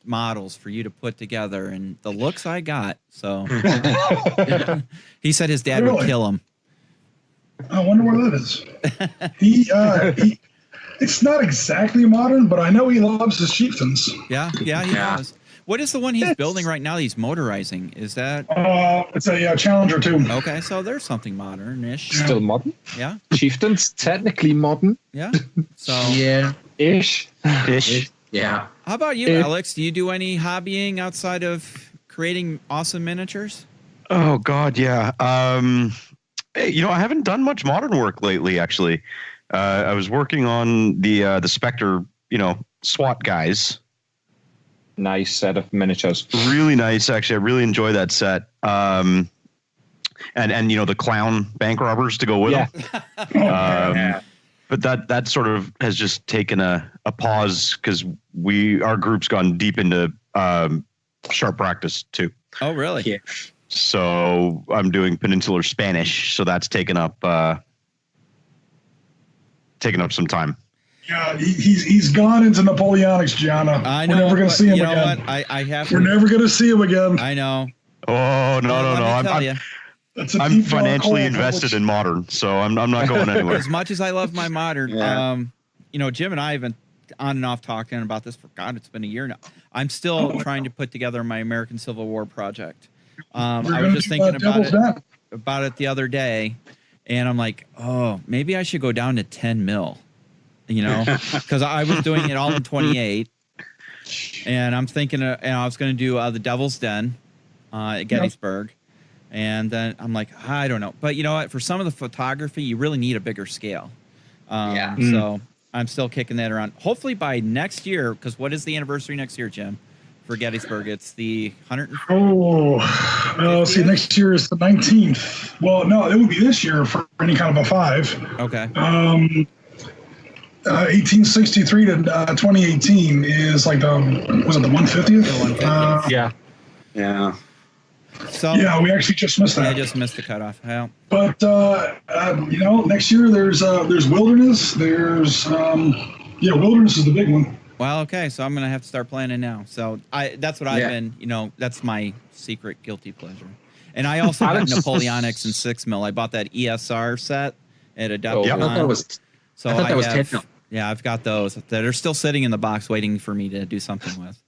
Speaker 2: models for you to put together. And the looks I got, so he said his dad would kill him.
Speaker 5: I wonder what that is. He it's not exactly modern, but I know he loves his chieftains.
Speaker 2: Yeah, he does. What is the one he's building right now? He's motorizing. Is that?
Speaker 5: It's a Challenger 2.
Speaker 2: Okay, so there's something modern-ish.
Speaker 6: Still modern.
Speaker 2: Yeah.
Speaker 6: Chieftain's technically modern.
Speaker 2: Yeah. So.
Speaker 3: Yeah.
Speaker 6: Ish.
Speaker 3: Yeah.
Speaker 2: How about you, Alex? Do you do any hobbying outside of creating awesome miniatures?
Speaker 4: Oh God, yeah. Hey, I haven't done much modern work lately. Actually, I was working on the Spectre, SWAT guys.
Speaker 6: Nice set of miniatures.
Speaker 4: Really nice, actually. I really enjoy that set. And the clown bank robbers to go with them. But that sort of has just taken a pause because our group's gone deep into sharp practice too.
Speaker 2: Oh, really?
Speaker 3: Yeah.
Speaker 4: So I'm doing Peninsular Spanish, so that's taken up some time.
Speaker 5: Yeah, he's gone into Napoleonics, Gianna.
Speaker 2: I know.
Speaker 5: We're never going to see him
Speaker 2: you know
Speaker 5: again.
Speaker 2: What? I have.
Speaker 5: We're never going to see him again.
Speaker 2: I know.
Speaker 4: Oh no! I'm financially invested in modern, so I'm not going anywhere.
Speaker 2: As much as I love my modern, Jim and I have been on and off talking about this for God. It's been a year now. I'm still trying to put together my American Civil War project. I was just thinking about it the other day, and I'm like, oh, maybe I should go down to 10 mil, because I was doing it all in 28, and I'm thinking, I was going to do the Devil's Den at Gettysburg, and then I'm like, I don't know, but you know what? For some of the photography, you really need a bigger scale. So I'm still kicking that around. Hopefully by next year, because what is the anniversary next year, Jim? For Gettysburg, it's the 100.
Speaker 5: See, next year is the 19th. Well, no, it would be this year for any kind of a 5.
Speaker 2: Okay.
Speaker 5: 1863 to 2018 is like was it the 150th?
Speaker 2: The 150th.
Speaker 5: Yeah.
Speaker 2: So
Speaker 5: yeah, we actually just missed that.
Speaker 2: I just missed the cutoff. Yeah.
Speaker 5: But next year there's Wilderness. There's Wilderness is the big one.
Speaker 2: Well, okay, so I'm gonna have to start planning now. So that's what I've been. That's my secret guilty pleasure. And I also have Napoleonics and 6 mil. I bought that ESR set at Adepticon.
Speaker 3: I thought that was 10 mil.
Speaker 2: Yeah, I've got those that are still sitting in the box waiting for me to do something with.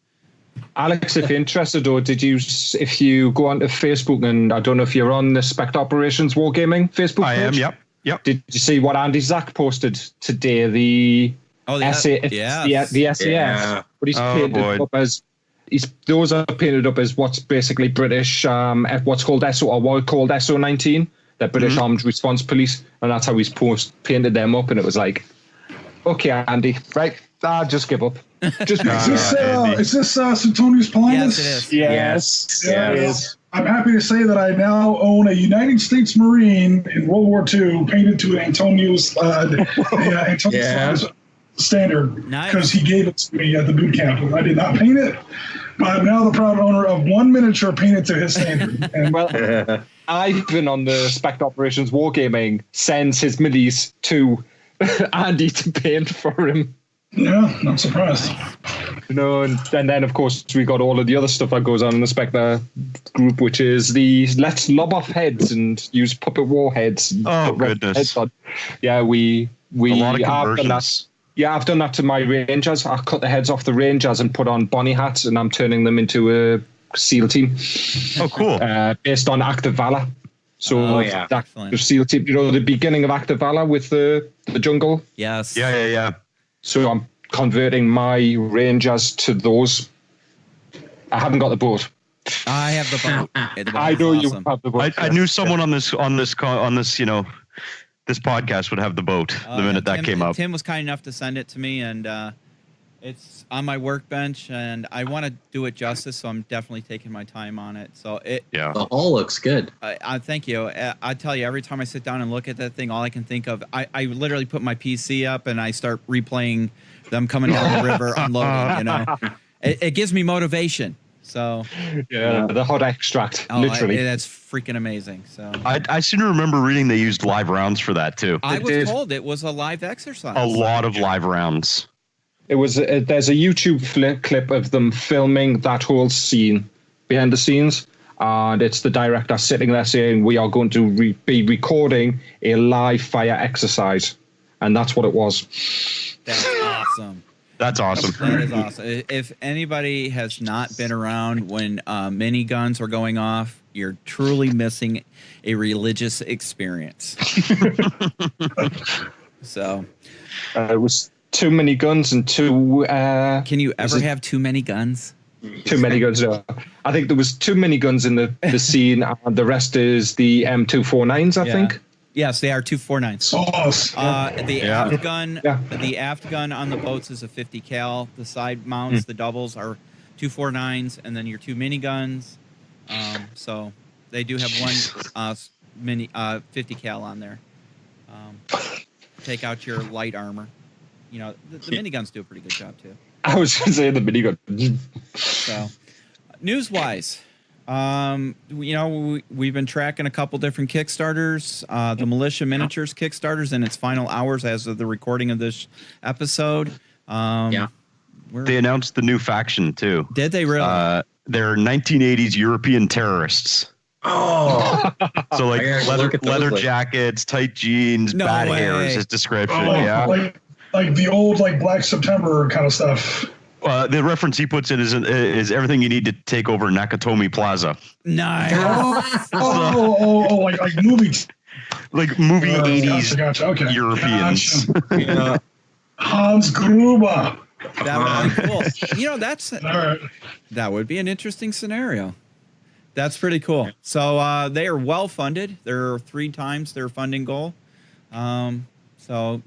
Speaker 6: Alex, if you're interested, though, if you go onto Facebook, and I don't know if you're on the Spectre Operations Wargaming Facebook page?
Speaker 4: I am, yep.
Speaker 6: Did you see what Andy Zach posted today? The SAS.
Speaker 2: Yeah.
Speaker 6: But he's painted up as those are painted up as what's basically British, what's called SO19, the British Armed Response Police, and that's how he's painted them up, and it was like, okay, Andy, right? Just give up. Is this Suetonius Paulinus?
Speaker 2: Yes, it is.
Speaker 5: Yes. I'm happy to say that I now own a United States Marine in World War II painted to an Antonius standard because he gave it to me at the boot camp. I did not paint it, but I'm now the proud owner of one miniature painted to his standard. And
Speaker 6: I've been on the Spectre Operations Wargaming, sends his minis to Andy to paint for him.
Speaker 5: Yeah, not surprised.
Speaker 6: And then of course we got all of the other stuff that goes on in the Spectre group, which is the let's lob off heads and use puppet warheads.
Speaker 4: Oh goodness!
Speaker 6: Yeah, we
Speaker 4: a lot of
Speaker 6: have done that. Yeah, I've done that to my Rangers. I cut the heads off the Rangers and put on Bonnie hats, and I'm turning them into a SEAL team.
Speaker 4: Oh, cool!
Speaker 6: Based on Active Valor. So that SEAL team, the beginning of Active Valor with the jungle.
Speaker 2: Yes.
Speaker 4: Yeah.
Speaker 6: So I'm converting my Rangers to those. I haven't got the boat.
Speaker 2: I have the boat.
Speaker 6: I know you have the boat.
Speaker 4: I knew someone on this this podcast would have the boat the minute that came up.
Speaker 2: Tim was kind enough to send it to me, and it's on my workbench, and I want to do it justice, so I'm definitely taking my time on it. So
Speaker 3: the hull looks good.
Speaker 2: I thank you. I tell you, every time I sit down and look at that thing, all I can think of, I literally put my PC up and I start replaying them coming down the river unloading. It gives me motivation. So
Speaker 6: the hot extract, literally.
Speaker 2: That's freaking amazing. So
Speaker 4: I seem to remember reading they used live rounds for that too.
Speaker 2: I was told it was a live exercise.
Speaker 4: A lot of live rounds.
Speaker 6: It was. There's a YouTube clip of them filming that whole scene behind the scenes, and it's the director sitting there saying, "We are going to be recording a live fire exercise," and that's what it was.
Speaker 2: That's awesome.
Speaker 4: That's awesome.
Speaker 2: That is awesome. If anybody has not been around when miniguns are going off, you're truly missing a religious experience. So,
Speaker 6: it was too many guns and too.
Speaker 2: Can you ever have too many guns?
Speaker 6: Too many guns. I think there was too many guns in the scene. The rest is the M249s, I think.
Speaker 2: Yes, they are 249s.
Speaker 5: Sauce.
Speaker 2: The aft gun on the boats is a 50 cal. The side mounts, the doubles are 249s, and then your two miniguns. So they do have one mini 50 cal on there. Take out your light armor. You know, the miniguns do a pretty good job too.
Speaker 6: I was going to say the minigun.
Speaker 2: So, news-wise, we've been tracking a couple different Kickstarters. The Militia Miniatures Kickstarters in its final hours as of the recording of this episode.
Speaker 4: They announced the new faction too.
Speaker 2: Did they really?
Speaker 4: They're 1980s European terrorists.
Speaker 3: Oh,
Speaker 4: so like leather jackets, tight jeans, bad hair is his description.
Speaker 5: Like the old Black September kind of stuff.
Speaker 4: The reference he puts in is everything you need to take over Nakatomi Plaza.
Speaker 2: Nice.
Speaker 5: Like movies.
Speaker 4: Like movie 80s
Speaker 5: gotcha. Okay.
Speaker 4: Europeans.
Speaker 5: Gotcha. Hans Gruber.
Speaker 2: That would be cool. You know,
Speaker 5: right.
Speaker 2: That would be an interesting scenario. That's pretty cool. So they are well funded. They're 3 times their funding goal. So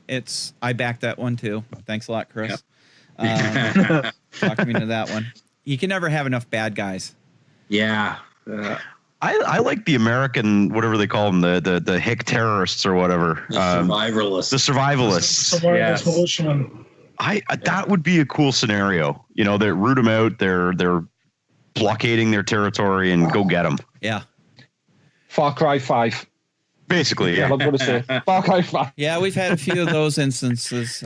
Speaker 2: I backed that one too. Thanks a lot, Chris.
Speaker 3: Yep.
Speaker 2: Talking me into that one. You can never have enough bad guys.
Speaker 3: Yeah.
Speaker 4: I like the American, whatever they call them, the hick terrorists or whatever.
Speaker 3: The survivalists.
Speaker 4: The survivalists.
Speaker 5: Survivalist militiamen.
Speaker 4: That would be a cool scenario. You know, they root them out. They're blockading their territory and go get them.
Speaker 2: Yeah.
Speaker 6: Far Cry 5.
Speaker 4: Basically, yeah.
Speaker 6: I'm going to say Far Cry 5.
Speaker 2: Yeah, we've had a few of those instances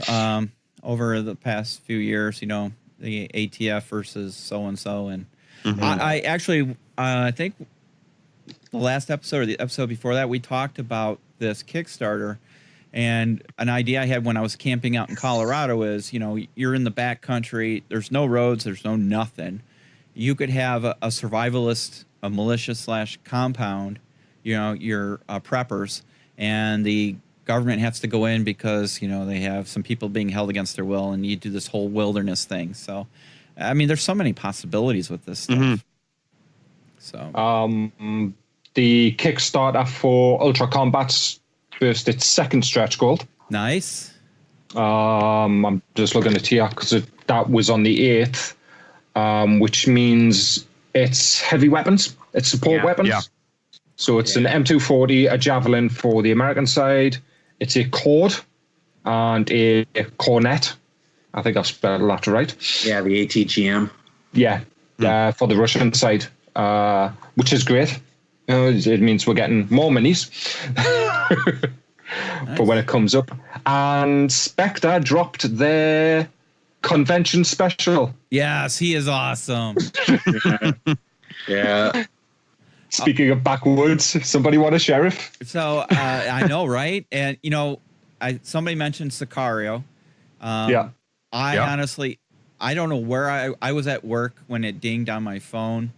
Speaker 2: over the past few years. You know, the ATF versus so and so, and I actually I think the last episode or the episode before that we talked about this Kickstarter, and an idea I had when I was camping out in Colorado is, you know, you're in the back country. There's no roads. There's no nothing. You could have a survivalist, a militia / compound. You know, your preppers, and the government has to go in because, you know, they have some people being held against their will, and you do this whole wilderness thing. So, I mean, there's so many possibilities with this stuff. So,
Speaker 6: the Kickstarter for Ultra Combat's burst its second stretch goal.
Speaker 2: nice.
Speaker 6: I'm just looking at here because that was on the 8th, which means it's heavy weapons, it's support weapons. Yeah. So it's an M240, a Javelin for the American side. It's a Cord and a Cornet. I think I've spelled that right.
Speaker 3: Yeah, the ATGM.
Speaker 6: Yeah, for the Russian side, which is great. It means we're getting more minis for when it comes up. And Spectre dropped their convention special.
Speaker 2: Yes, he is awesome.
Speaker 3: Yeah.
Speaker 6: Speaking of backwoods, somebody want a sheriff?
Speaker 2: So I know, right? And you know, somebody mentioned Sicario. Honestly, I don't know where I was at work when it dinged on my phone,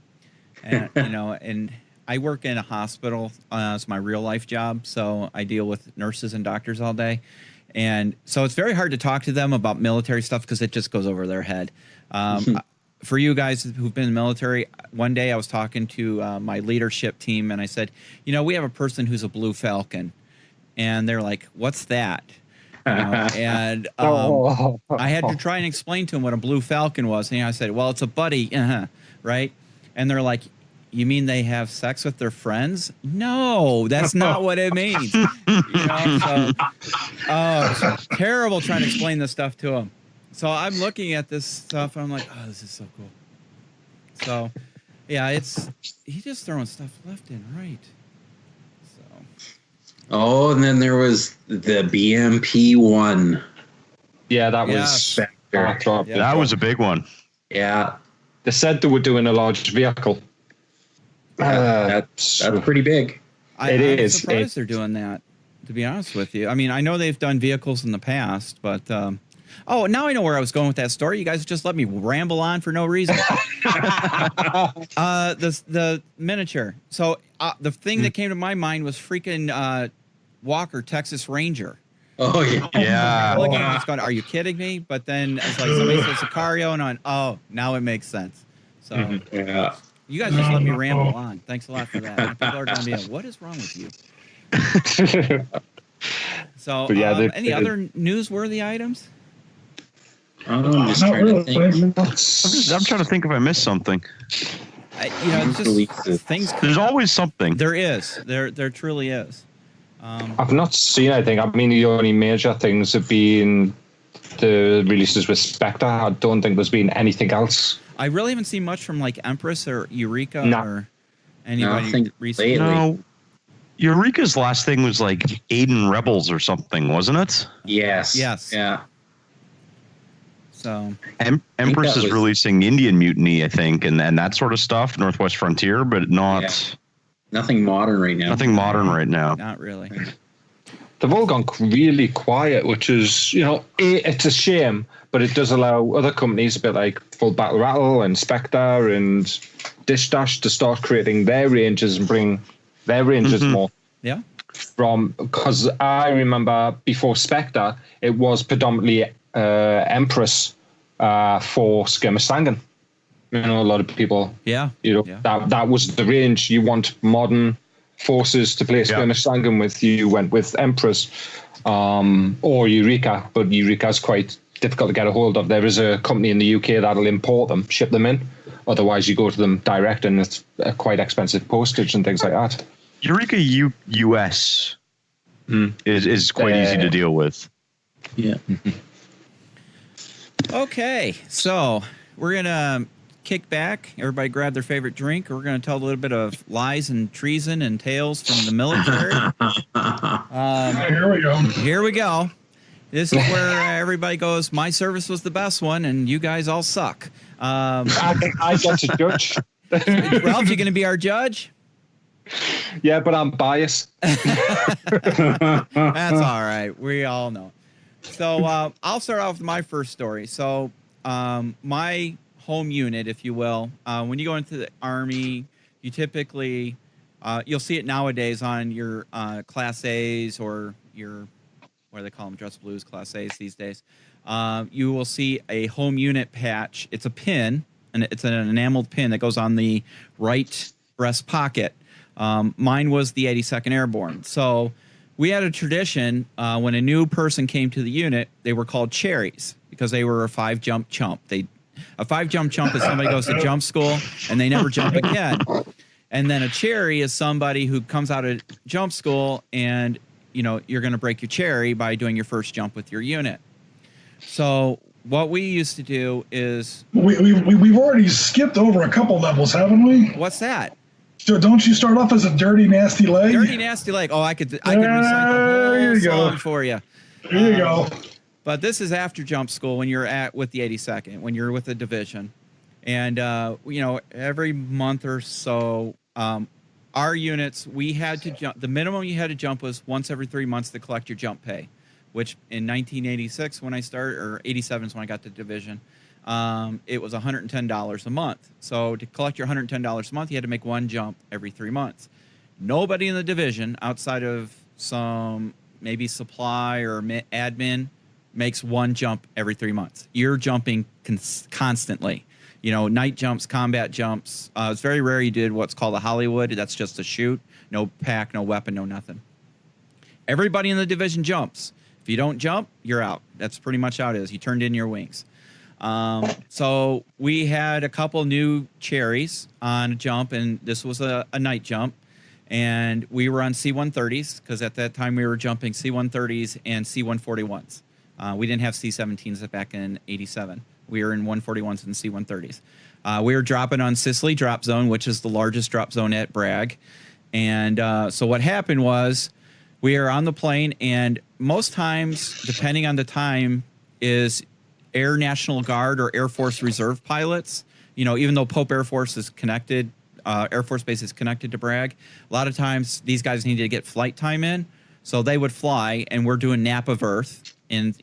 Speaker 2: and you know, and I work in a hospital. It's my real life job, so I deal with nurses and doctors all day, and so it's very hard to talk to them about military stuff because it just goes over their head. For you guys who've been in the military, one day I was talking to my leadership team, and I said, you know, we have a person who's a Blue Falcon, and they're like, "What's that?" You know, and I had to try and explain to them what a Blue Falcon was, and I said, "Well, it's a buddy, right?" And they're like, "You mean they have sex with their friends?" No, that's not what it means. You know, it's terrible trying to explain this stuff to them. So I'm looking at this stuff, and I'm like, "Oh, this is so cool." So, yeah, he's just throwing stuff left and right. So.
Speaker 3: Oh, and then there was the BMP one.
Speaker 6: Yeah, that was
Speaker 4: that was a big one.
Speaker 3: Yeah,
Speaker 6: they said they were doing a large vehicle.
Speaker 3: That's pretty big.
Speaker 2: I'm surprised they're doing that, to be honest with you. I mean, I know they've done vehicles in the past, but Oh, now I know where I was going with that story. You guys just let me ramble on for no reason. The miniature. So the thing that came to my mind was freaking Walker, Texas Ranger.
Speaker 3: Oh yeah.
Speaker 4: Yeah.
Speaker 2: Looking at this going, are you kidding me? But then it's like somebody said Sicario, and I went, oh, now it makes sense. So
Speaker 3: Yeah.
Speaker 2: you guys just let me ramble on. Thanks a lot for that. And people are going to be like, what is wrong with you? So,
Speaker 6: But yeah,
Speaker 2: any other newsworthy items?
Speaker 3: I'm just
Speaker 5: Not
Speaker 3: trying to
Speaker 5: really.
Speaker 3: think.
Speaker 4: I'm trying to think if I missed something.
Speaker 2: It's just things.
Speaker 4: There's always something.
Speaker 2: There is. There truly is.
Speaker 6: I've not seen anything. I mean, the only major things have been the releases with Spectre. I don't think there's been anything else.
Speaker 2: I really haven't seen much from like Empress or Eureka
Speaker 6: No.
Speaker 2: or anybody
Speaker 3: Nothing
Speaker 2: recently.
Speaker 3: lately.
Speaker 4: No. Eureka's last thing was like Aiden Rebels or something, wasn't it?
Speaker 3: Yes.
Speaker 2: Yes.
Speaker 3: Yeah.
Speaker 2: So
Speaker 4: Empress
Speaker 3: that
Speaker 4: is
Speaker 3: was-
Speaker 4: releasing Indian Mutiny, I think, and that sort of stuff, Northwest Frontier, but not
Speaker 3: Nothing modern right now.
Speaker 4: nothing modern right now.
Speaker 2: not really.
Speaker 6: They've all gone really quiet, which is, it's a shame, but it does allow other companies, a bit like Full Battle Rattle and Spectre and Dish Dash, to start creating their ranges and bring their ranges more.
Speaker 2: Yeah.
Speaker 6: Because I remember before Spectre, it was predominantly Empress for Skirmish Sangin. A lot of people,
Speaker 2: Yeah.
Speaker 6: that was the range. You want modern forces to play Skirmish Sangin with. You went with Empress or Eureka, but Eureka's quite difficult to get a hold of. There is a company in the UK that'll import them, ship them in. Otherwise, you go to them direct, and it's quite expensive postage and things like that.
Speaker 4: Eureka US is quite easy to deal with.
Speaker 3: Yeah.
Speaker 2: Okay, so we're gonna kick back. Everybody grab their favorite drink. We're gonna tell a little bit of lies and treason and tales from the military.
Speaker 5: Here we go.
Speaker 2: Here we go. This is where everybody goes, my service was the best one, and you guys all suck.
Speaker 6: I get to judge.
Speaker 2: Ralph, you going to be our judge?
Speaker 6: Yeah, but I'm biased.
Speaker 2: That's all right. We all know. So I'll start off with my first story. So my home unit, if you will, when you go into the Army, you typically, you'll see it nowadays on your Class A's or your, what do they call them, dress blues, Class A's these days. You will see a home unit patch. It's a pin, and it's an enameled pin that goes on the right breast pocket. Mine was the 82nd Airborne. So we had a tradition when a new person came to the unit, they were called cherries because they were a 5-jump chump. A 5-jump chump is somebody goes to jump school and they never jump again. And then a cherry is somebody who comes out of jump school and you're going to break your cherry by doing your first jump with your unit. So what we used to do is
Speaker 5: We've already skipped over a couple levels, haven't we?
Speaker 2: what's that?
Speaker 5: So don't you start off as a dirty, nasty leg?
Speaker 2: Dirty nasty leg. Oh, I could recite the whole song for you.
Speaker 5: There you go.
Speaker 2: But this is after jump school when you're with the 82nd, when you're with the division. And, every month or so, our units, we had to jump. The minimum you had to jump was once every 3 months to collect your jump pay, which in 1986 when I started, or 87 is when I got to division, it was $110 a month. So to collect your $110 a month, you had to make one jump every 3 months. Nobody in the division outside of some maybe supply or admin makes one jump every 3 months. You're jumping constantly. Night jumps, combat jumps. It's very rare you did what's called a Hollywood. That's just a shoot. No pack, no weapon, no nothing. Everybody in the division jumps. If you don't jump, you're out. That's pretty much how it is. You turned in your wings. So we had a couple new cherries on a jump, and this was a night jump. And we were on C-130s because at that time we were jumping C-130s and C-141s. We didn't have C-17s back in 87. We were in 141s and C-130s. We were dropping on Sicily drop zone, which is the largest drop zone at Bragg. And so what happened was we are on the plane, and most times, depending on the time, is Air National Guard or Air Force Reserve pilots. Even though Pope Air Force is connected, Air Force Base is connected to Bragg, a lot of times these guys needed to get flight time in. So they would fly, and we're doing nap of Earth. And,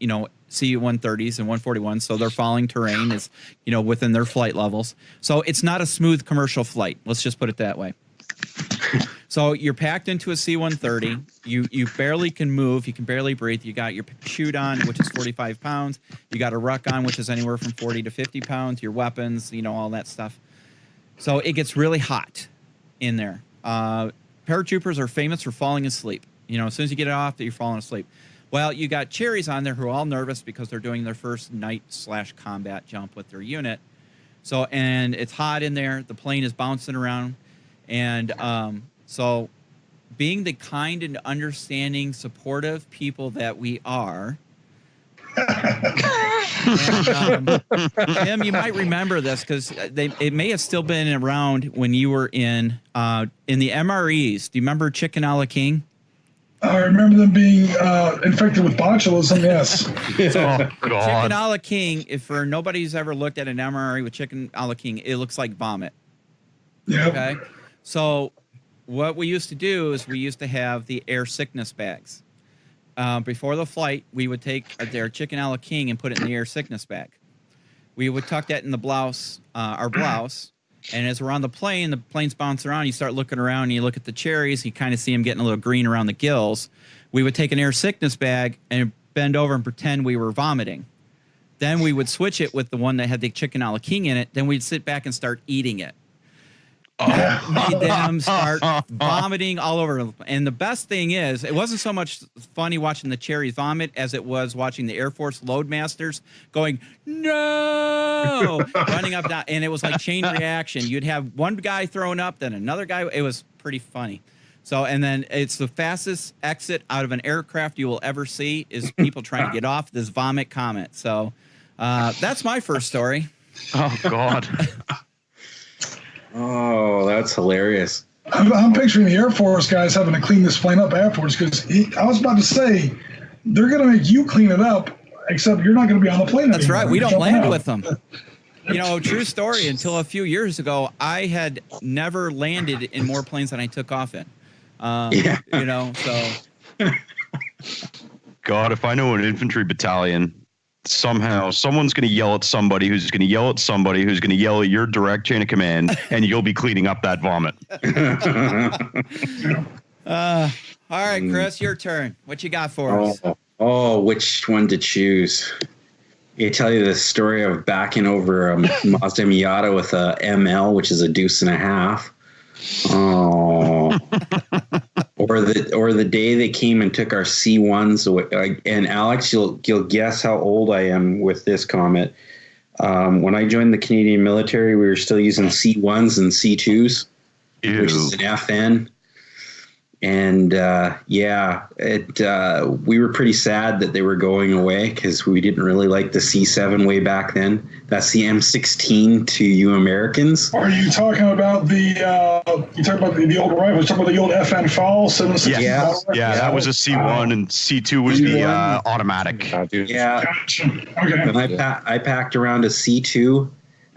Speaker 2: C-130s and 141s, so they're following terrain is, within their flight levels. So it's not a smooth commercial flight. Let's just put it that way. So you're packed into a C-130. You barely can move. You can barely breathe. You got your chute on, which is 45 pounds. You got a ruck on, which is anywhere from 40 to 50 pounds. Your weapons, all that stuff. So it gets really hot in there. Paratroopers are famous for falling asleep. As soon as you get it off, you're falling asleep. Well, you got cherries on there who are all nervous because they're doing their first night/combat jump with their unit. So, and it's hot in there. The plane is bouncing around. And so being the kind and understanding, supportive people that we are, and, Tim, you might remember this because it may have still been around when you were in the MREs. Do you remember Chicken a la King?
Speaker 5: I remember them being infected with botulism, yes.
Speaker 2: So, Chicken a la King, if for nobody's ever looked at an MRE with Chicken a la King, it looks like vomit.
Speaker 5: Yeah.
Speaker 2: Okay. So what we used to do is we used to have the air sickness bags. Before the flight, we would take their Chicken a la King and put it in the air sickness bag. We would tuck that in the blouse, our blouse, and as we're on the plane's bouncing around, you start looking around, and you look at the cherries, you kind of see them getting a little green around the gills. We would take an air sickness bag and bend over and pretend we were vomiting. Then we would switch it with the one that had the Chicken a la King in it. Then we'd sit back and start eating it. That made them start vomiting all over. And the best thing is, it wasn't so much funny watching the cherries vomit as it was watching the Air Force loadmasters going, no, running up, down. And it was like chain reaction. You'd have one guy throwing up, then another guy. It was pretty funny. So, and then it's the fastest exit out of an aircraft you will ever see is people trying to get off this vomit comet. So that's my first story.
Speaker 4: Oh, God.
Speaker 3: Oh, that's hilarious.
Speaker 5: I'm picturing the Air Force guys having to clean this plane up afterwards because I was about to say, they're going to make you clean it up, except you're not going to be on the plane
Speaker 2: That's
Speaker 5: anymore.
Speaker 2: right. We don't
Speaker 5: Jump
Speaker 2: land
Speaker 5: out.
Speaker 2: with them. True story. Until a few years ago, I had never landed in more planes than I took off in. So.
Speaker 4: God, if I know an infantry battalion, somehow someone's going to yell at somebody who's going to yell at somebody who's going to yell at your direct chain of command, and you'll be cleaning up that vomit.
Speaker 2: All right, Chris, your turn. What you got for us?
Speaker 3: Oh, which one to choose? I tell you the story of backing over a Mazda Miata with a ML, which is a deuce and a half. Oh, or the day they came and took our C1s away. And Alex, you'll guess how old I am with this comment. When I joined the Canadian military, we were still using C1s and C2s, which is an FN. And we were pretty sad that they were going away because we didn't really like the C7 way back then. That's the M16 to you Americans.
Speaker 5: Are you talking about the old rifles? Talking about the old FN FAL 760?
Speaker 3: Yeah,
Speaker 4: that was a C1 and C2 was the automatic.
Speaker 3: Yeah.
Speaker 5: Gotcha. Okay.
Speaker 3: And I packed around a C2,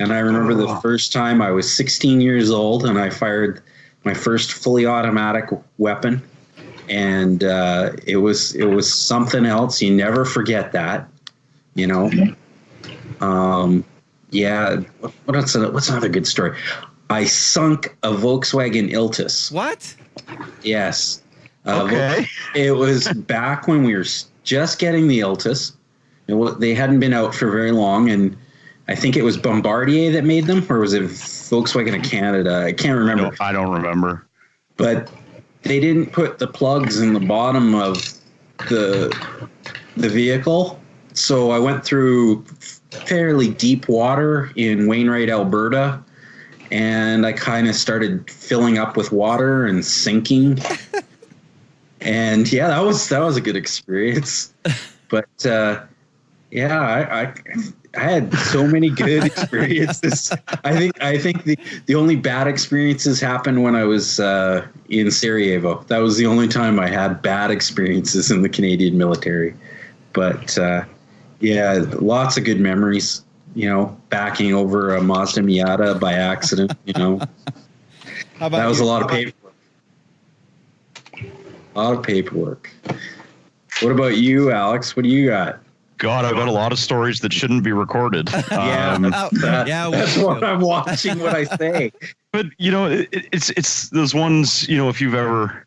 Speaker 3: and I remember the first time I was 16 years old, and I fired my first fully automatic weapon, and it was something else. You never forget that, What's another good story? I sunk a Volkswagen Iltis.
Speaker 2: What?
Speaker 3: Yes.
Speaker 4: Okay.
Speaker 3: It was back when we were just getting the Iltis. They hadn't been out for very long, and I think it was Bombardier that made them, or was it Volkswagen of Canada? I can't remember.
Speaker 4: I don't remember.
Speaker 3: But they didn't put the plugs in the bottom of the vehicle, so I went through fairly deep water in Wainwright, Alberta, and I kind of started filling up with water and sinking. And that was a good experience. But I had so many good experiences. I think the only bad experiences happened when I was in Sarajevo. That was the only time I had bad experiences in the Canadian military. But lots of good memories. Backing over a Mazda Miata by accident.
Speaker 2: How about
Speaker 3: that was
Speaker 2: you?
Speaker 3: a lot of paperwork. A lot of paperwork. What about you, Alex? What do you got?
Speaker 4: God, I've got a lot of stories that shouldn't be recorded.
Speaker 3: That's what I'm watching. What I say.
Speaker 4: But it's those ones. If you've ever,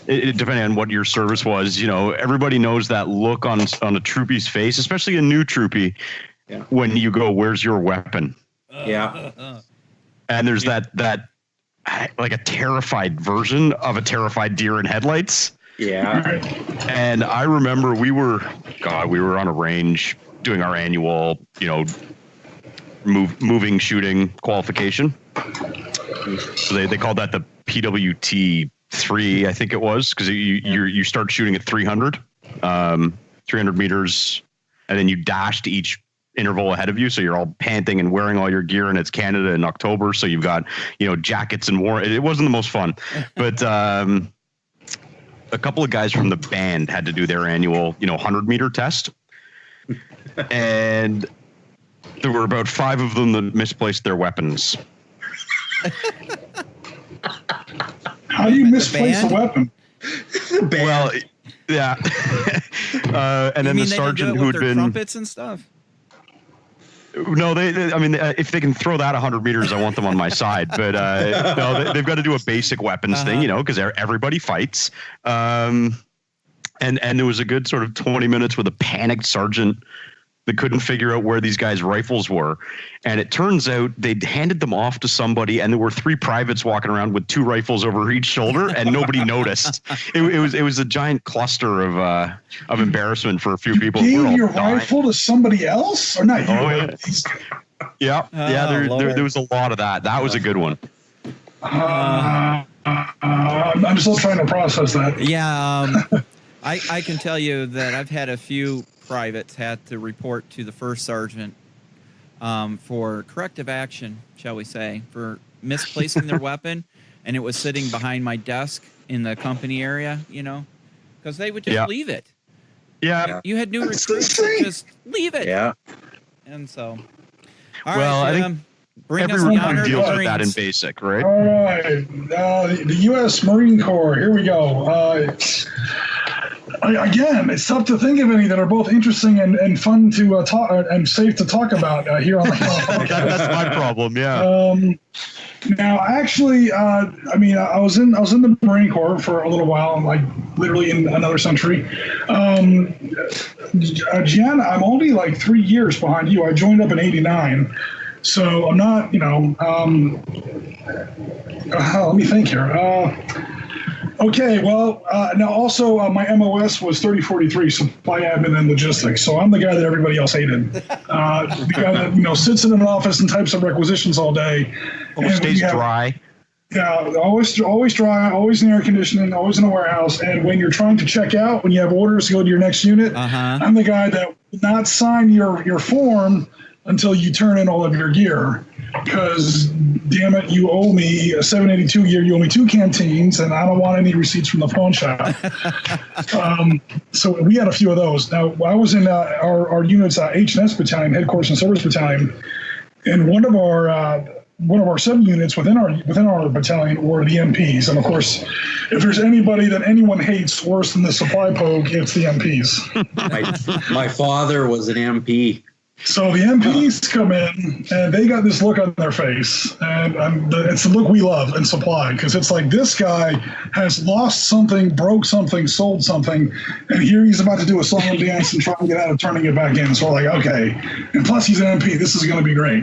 Speaker 4: depending on what your service was, everybody knows that look on a troopie's face, especially a new troopie, when you go, "Where's your weapon?" And there's that like a terrified version of a terrified deer in headlights.
Speaker 3: Yeah.
Speaker 4: And I remember we were on a range doing our annual, moving shooting qualification. So they called that the PWT 3, I think it was, because you start shooting at 300 meters, and then you dash to each interval ahead of you, so you're all panting and wearing all your gear, and it's Canada in October, so you've got jackets and war. It wasn't the most fun, but a couple of guys from the band had to do their annual 100-meter test, and there were about 5 of them that misplaced their weapons.
Speaker 5: How do you misplace a weapon?
Speaker 3: The band.
Speaker 4: Well, yeah. And then the sergeant who had been
Speaker 2: trumpets and stuff.
Speaker 4: No, if they can throw that 100 meters, I want them on my side. But no, they've got to do a basic weapons thing, because everybody fights. And there was a good sort of 20 minutes with a panicked sergeant that couldn't figure out where these guys' rifles were. And it turns out they'd handed them off to somebody, and there were 3 privates walking around with 2 rifles over each shoulder, and nobody noticed. It was a giant cluster of embarrassment for a few people.
Speaker 5: You gave your rifle to somebody else, or not you?
Speaker 4: Yeah. There was a lot of that. That was a good one.
Speaker 5: I'm still trying to process that.
Speaker 2: Yeah, I can tell you that I've had a few privates had to report to the first sergeant for corrective action, shall we say, for misplacing their weapon, and it was sitting behind my desk in the company area, because they would just leave it.
Speaker 4: Yeah.
Speaker 2: You had new recruits that just leave it.
Speaker 3: Yeah.
Speaker 2: And so,
Speaker 4: I think
Speaker 2: bring us
Speaker 4: everyone
Speaker 2: the honor
Speaker 4: deals with
Speaker 2: Marines.
Speaker 4: that in basic, right?
Speaker 5: All right. The U.S. Marine Corps. Here we go. Again, it's tough to think of any that are both interesting and fun to talk and safe to talk about here on the podcast.
Speaker 4: That's my problem. Yeah.
Speaker 5: Now, actually, I was in the Marine Corps for a little while, like literally in another century. Gianna, I'm only like 3 years behind you. I joined up in '89, so I'm not. Let me think here. Okay, well, now also my MOS was 3043, supply admin and logistics. So I'm the guy that everybody else hated. The guy that sits in an office and types up requisitions all day.
Speaker 4: Stays dry.
Speaker 5: Yeah, always dry, always in air conditioning, always in a warehouse. And when you're trying to check out, when you have orders to go to your next unit, I'm the guy that will not sign your form until you turn in all of your gear. Because, damn it, you owe me a 782 gear, you owe me 2 canteens, and I don't want any receipts from the pawn shop. So we had a few of those. Now, I was in our unit's H&S battalion, headquarters and service battalion, and one of our sub-units within our battalion were the MPs. And of course, if there's anybody that anyone hates worse than the supply poke, it's the MPs.
Speaker 3: My father was an MP.
Speaker 5: So the MPs come in, and they got this look on their face, and it's the look we love in supply, because it's like this guy has lost something, broke something, sold something, and here he's about to do a song and dance and try and get out of turning it back in. So we're like, okay. And plus he's an MP. This is going to be great.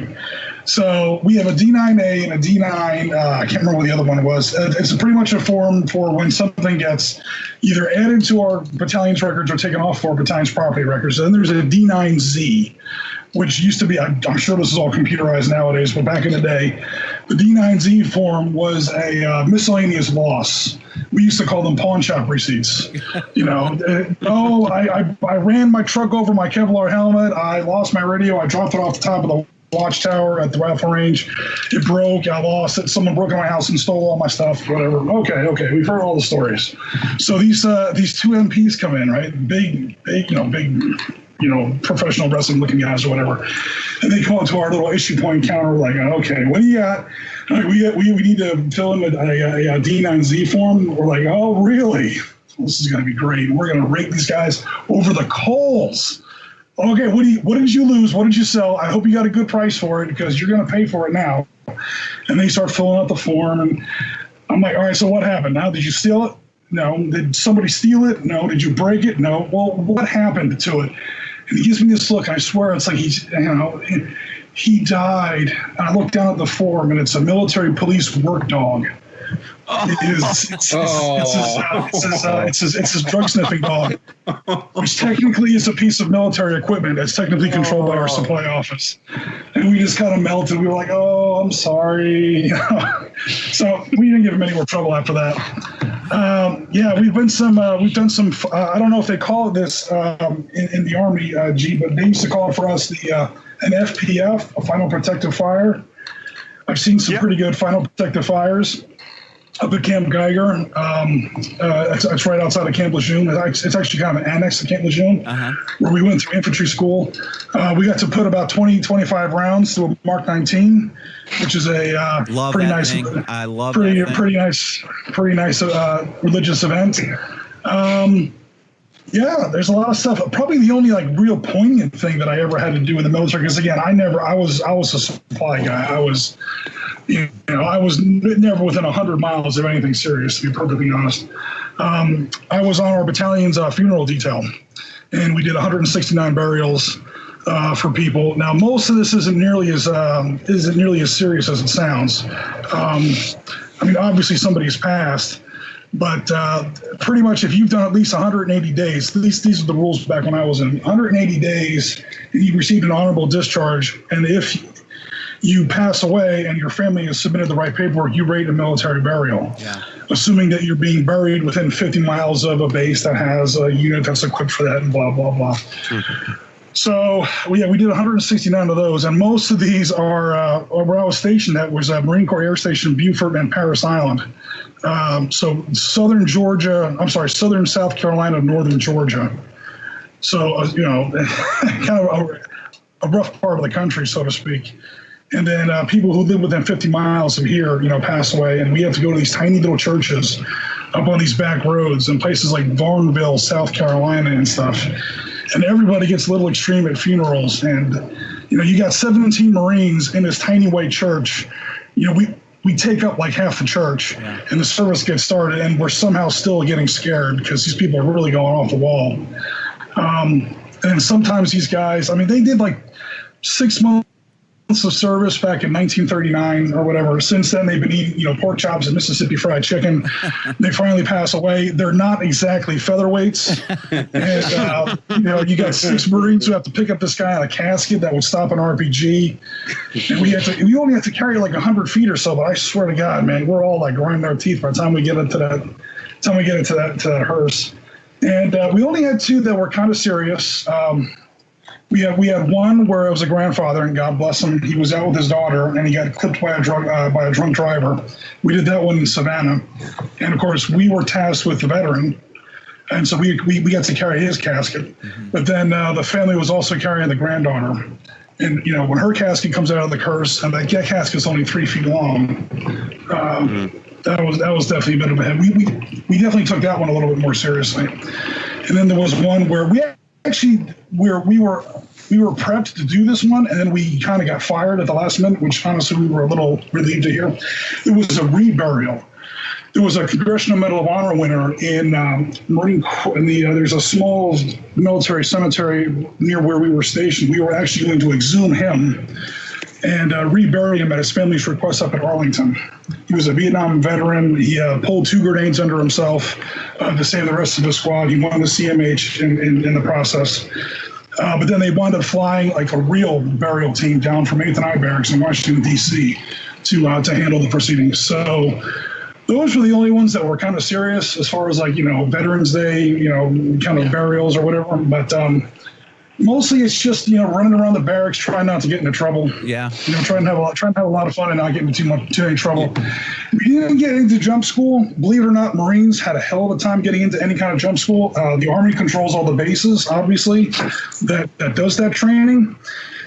Speaker 5: So we have a D9A and a D9, I can't remember what the other one was. It's pretty much a form for when something gets either added to our battalion's records or taken off for our battalion's property records. And then there's a D9Z, which used to be, I'm sure this is all computerized nowadays, but back in the day, the D9Z form was a miscellaneous loss. We used to call them pawn shop receipts. I ran my truck over my Kevlar helmet. I lost my radio. I dropped it off the top of the watchtower at the rifle range. It broke. I lost it. Someone broke in my house and stole all my stuff. Whatever. Okay. We've heard all the stories. So these 2 MPs come in, right? Big, professional wrestling looking guys or whatever. And they come up to our little issue point counter, like, okay, what do you got? Like, we need to fill in a D9Z form. We're like, oh, really? This is going to be great. We're going to rake these guys over the coals. Okay, what did you lose? What did you sell? I hope you got a good price for it because you're going to pay for it now. And they start filling out the form, and I'm like, all right, so what happened? Now, did you steal it? No. Did somebody steal it? No. Did you break it? No. Well, what happened to it? And he gives me this look, and I swear it's like he died. And I look down at the form, and it's a military police work dog. It's his drug sniffing dog, which technically is a piece of military equipment that's technically controlled by our supply office. And we just kind of melted. We were like, "Oh, I'm sorry." So we didn't give him any more trouble after that. We've done some. I don't know if they call it this in the Army, G, but they used to call it for us an FPF, a final protective fire. I've seen some pretty good final protective fires up at Camp Geiger. It's right outside of Camp Lejeune. It's actually kind of an annex to Camp Lejeune, where we went through infantry school. We got to put about 20, 25 rounds to a Mark 19, which is a pretty nice. I love pretty nice religious event. There's a lot of stuff. Probably the only real poignant thing that I ever had to do in the military, because again, I was a supply guy. I was never within 100 miles of anything serious, to be perfectly honest. I was on our battalion's funeral detail, and we did 169 burials for people. Now, most of this isn't nearly as serious as it sounds. Obviously somebody's passed, but pretty much if you've done at least 180 days, these are the rules back when I was in 180 days, and you received an honorable discharge, and if you pass away and your family has submitted the right paperwork, you rate a military burial, assuming that you're being buried within 50 miles of a base that has a unit that's equipped for that and blah, blah, blah. So, we did 169 of those, and most of these are where I was stationed at was Marine Corps Air Station Beaufort and Parris Island. So southern South Carolina, northern Georgia. So, kind of a rough part of the country, so to speak. And then people who live within 50 miles of here, pass away, and we have to go to these tiny little churches up on these back roads in places like Varnville, South Carolina and stuff. And everybody gets a little extreme at funerals. And, you got 17 Marines in this tiny white church. We take up like half the church, and the service gets started, and we're somehow still getting scared because these people are really going off the wall. And sometimes these guys, they did like 6 months of service back in 1939 or whatever. Since then, they've been eating, pork chops and Mississippi fried chicken. They finally pass away. They're not exactly featherweights. And, you got 6 Marines who have to pick up this guy in a casket that would stop an RPG. And we only have to carry like 100 feet or so, but I swear to God, man, we're all like grinding our teeth by the time we get into that hearse. And we only had 2 that were kind of serious. We had one where it was a grandfather, and God bless him, he was out with his daughter, and he got clipped by a drunk driver. We did that one in Savannah, and of course we were tasked with the veteran, and so we got to carry his casket. But then the family was also carrying the granddaughter, and when her casket comes out of the hearse, and that casket's only 3 feet long, that was definitely a bit of a hit. We definitely took that one a little bit more seriously. And then there was one where we were prepped to do this one, and then we kind of got fired at the last minute, which honestly we were a little relieved to hear. It was a reburial. There was a Congressional Medal of Honor winner in Marine Corps. There's a small military cemetery near where we were stationed. We were actually going to exhume him and rebury him at his family's request up in Arlington. He was a Vietnam veteran. He pulled 2 grenades under himself to save the rest of the squad. He won the CMH in the process. But then they wound up flying like a real burial team down from 8th and I Barracks in Washington, D.C. to handle the proceedings. So those were the only ones that were kind of serious as far as Veterans Day, kind of burials or whatever. But mostly it's just, running around the barracks, trying not to get into trouble. Yeah. Trying to have a lot of fun and not get into too many trouble. We didn't get into jump school. Believe it or not, Marines had a hell of a time getting into any kind of jump school. The Army controls all the bases, obviously, that does that training.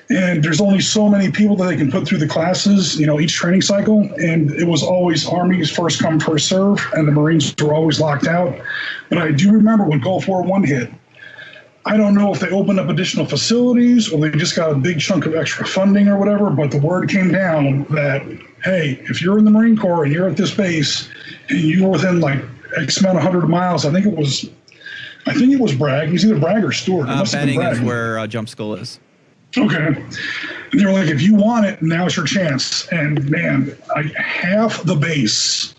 Speaker 5: And there's only so many people that they can put through the classes, each training cycle. And it was always Army's first come, first serve, and the Marines were always locked out. But I do remember when Gulf War I hit, I don't know if they opened up additional facilities or they just got a big chunk of extra funding or whatever, but the word came down that, hey, if you're in the Marine Corps and you're at this base and you're within like X amount of 100 miles, I think it was Bragg. It was either Bragg or Stewart.
Speaker 2: Benning is where Jump School is.
Speaker 5: Okay. And they were like, if you want it, now's your chance. And man, half the base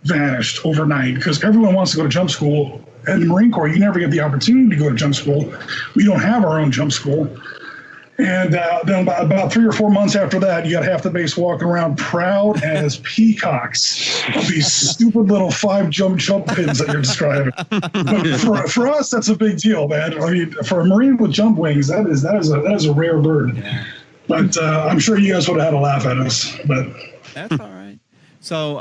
Speaker 5: vanished overnight because everyone wants to go to jump school. At the Marine Corps, you never get the opportunity to go to jump school. We don't have our own jump school. And then about 3 or 4 months after that, you got half the base walking around proud as peacocks of these stupid little 5 jump pins that you're describing. But for us, that's a big deal, man. I mean, for a Marine with jump wings, that is a rare bird. Yeah. But I'm sure you guys would have had a laugh at us. But
Speaker 2: that's all right. So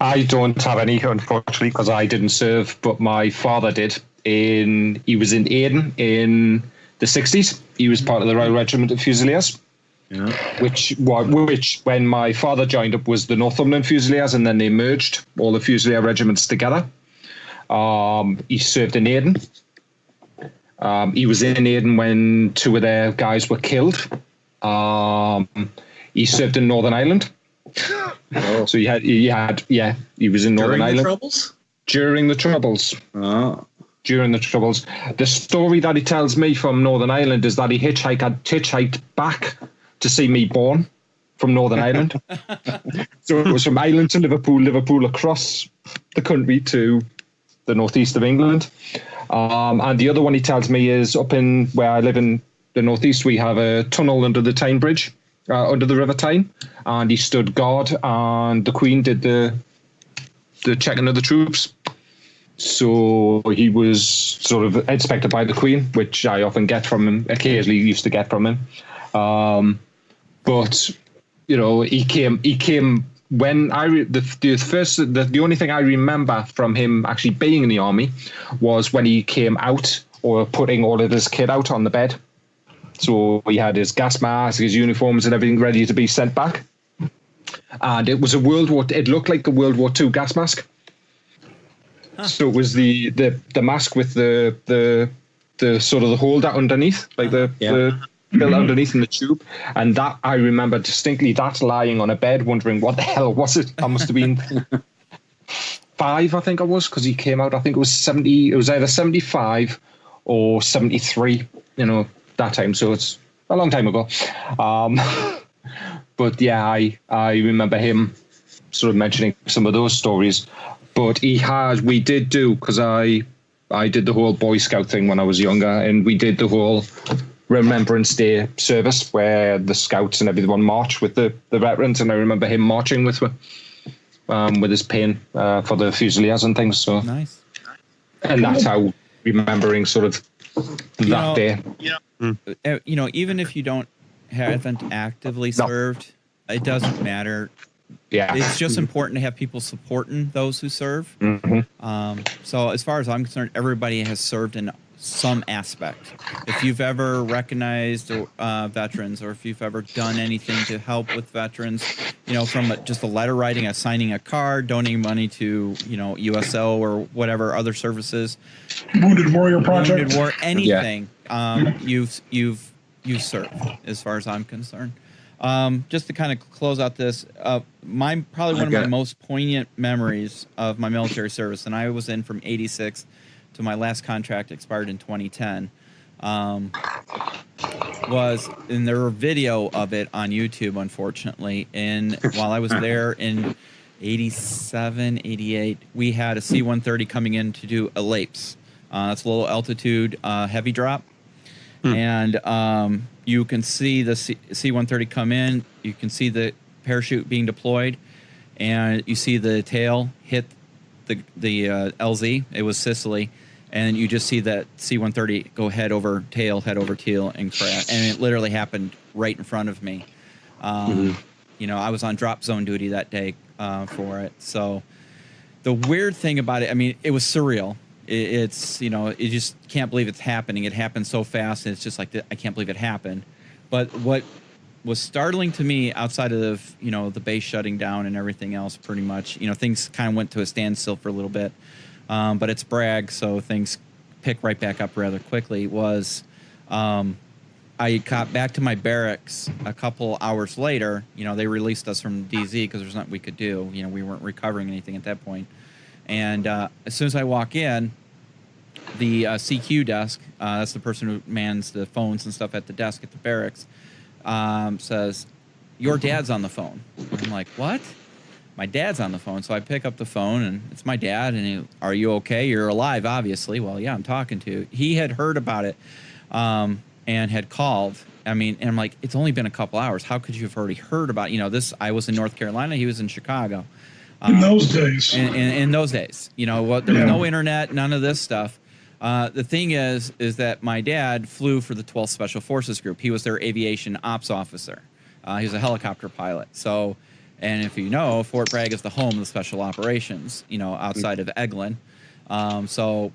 Speaker 6: I don't have any, unfortunately, because I didn't serve, but my father did. He was in Aden in the 60s. He was part of the Royal Regiment of Fusiliers, which when my father joined up was the Northumberland Fusiliers, and then they merged all the Fusilier regiments together. He served in Aden. He was in Aden when 2 of their guys were killed. He served in Northern Ireland. Oh. So he was in Northern Ireland. During the Troubles. Oh. During the Troubles. The story that he tells me from Northern Ireland is that he hitchhiked back to see me born from Northern Ireland. So it was from Ireland to Liverpool across the country to the northeast of England. And the other one he tells me is up in where I live in the northeast, we have a tunnel under the Tyne Bridge. Under the River Tyne, and he stood guard, and the Queen did the checking of the troops. So he was sort of inspected by the Queen, which I often get from him. Occasionally, used to get from him. But you know, he came when the only thing I remember from him actually being in the army was when he came out or putting all of his kit out on the bed. So he had his gas mask, his uniforms and everything ready to be sent back. And it was it looked like the World War II gas mask. Huh. So it was the mask with the sort of the holder underneath, like the built underneath in the tube. And that, I remember distinctly that lying on a bed wondering what the hell was it? I must have been 5, I think I was, because he came out, I think it was either 75 or 73, you know, that time, so it's a long time ago. But yeah, I remember him sort of mentioning some of those stories. But we did do, because I did the whole Boy Scout thing when I was younger, and we did the whole Remembrance Day service where the Scouts and everyone march with the veterans, and I remember him marching with his pin for the Fusiliers and things. So
Speaker 2: nice.
Speaker 6: And that's how remembering sort of that day.
Speaker 2: You know, even if you haven't actively served, it doesn't matter.
Speaker 6: Yeah,
Speaker 2: it's just important to have people supporting those who serve.
Speaker 6: Mm-hmm.
Speaker 2: So as far as I'm concerned, everybody has served in some aspect. If you've ever recognized veterans, or if you've ever done anything to help with veterans, you know, from just a letter writing, signing a card, donating money to, you know, USO or whatever other services,
Speaker 5: Wounded Warrior Project,
Speaker 2: anything, you've served, as far as I'm concerned. Just to kind of close out this, one of my most poignant memories of my military service, and I was in from '86 to my last contract expired in 2010, was, and there were video of it on YouTube, unfortunately. And while I was there in 87, 88, we had a C-130 coming in to do a LAPS. That's a low altitude heavy drop. And you can see the C-130 come in. You can see the parachute being deployed, and you see the tail hit the LZ. It was Sicily. And you just see that C-130 go head over tail, and crash. And it literally happened right in front of me. You know, I was on drop zone duty that day for it. So the weird thing about it, I mean, it was surreal. It's, you know, you just can't believe it's happening. It happened so fast, and it's just like, I can't believe it happened. But what was startling to me, outside of, you know, the base shutting down and everything else, pretty much, you know, things kind of went to a standstill for a little bit. But it's Bragg, so things pick right back up rather quickly was I got back to my barracks a couple hours later. You know, they released us from DZ because there's nothing we could do. You know, we weren't recovering anything at that point. And as soon as I walk in, the CQ desk, that's the person who mans the phones and stuff at the desk at the barracks, says, "Your dad's on the phone." And I'm like, "What?" My dad's on the phone. So I pick up the phone, and it's my dad. And "Are you okay? You're alive, obviously." "Well, yeah, I'm talking to you." He had heard about it and had called. I mean, and I'm like, "It's only been a couple hours. How could you have already heard about it?" You know, this, I was in North Carolina. He was in Chicago.
Speaker 5: In those days.
Speaker 2: In those days. You know, well, there was no internet, none of this stuff. The thing is that my dad flew for the 12th Special Forces Group. He was their aviation ops officer. He was a helicopter pilot. So, and if you know, Fort Bragg is the home of the special operations, you know, outside of Eglin. So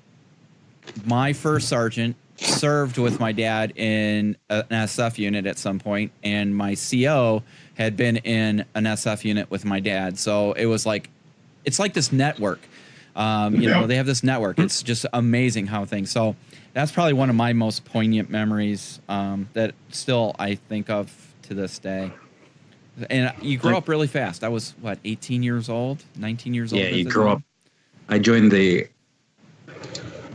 Speaker 2: my first sergeant served with my dad in an SF unit at some point, and my CO had been in an SF unit with my dad. So it was like, it's like this network. You know, they have this network. It's just amazing how things. So that's probably one of my most poignant memories that still I think of to this day. And you grow up really fast. I was, what, 18 years old, 19 years old?
Speaker 3: Yeah, you grow up. I joined the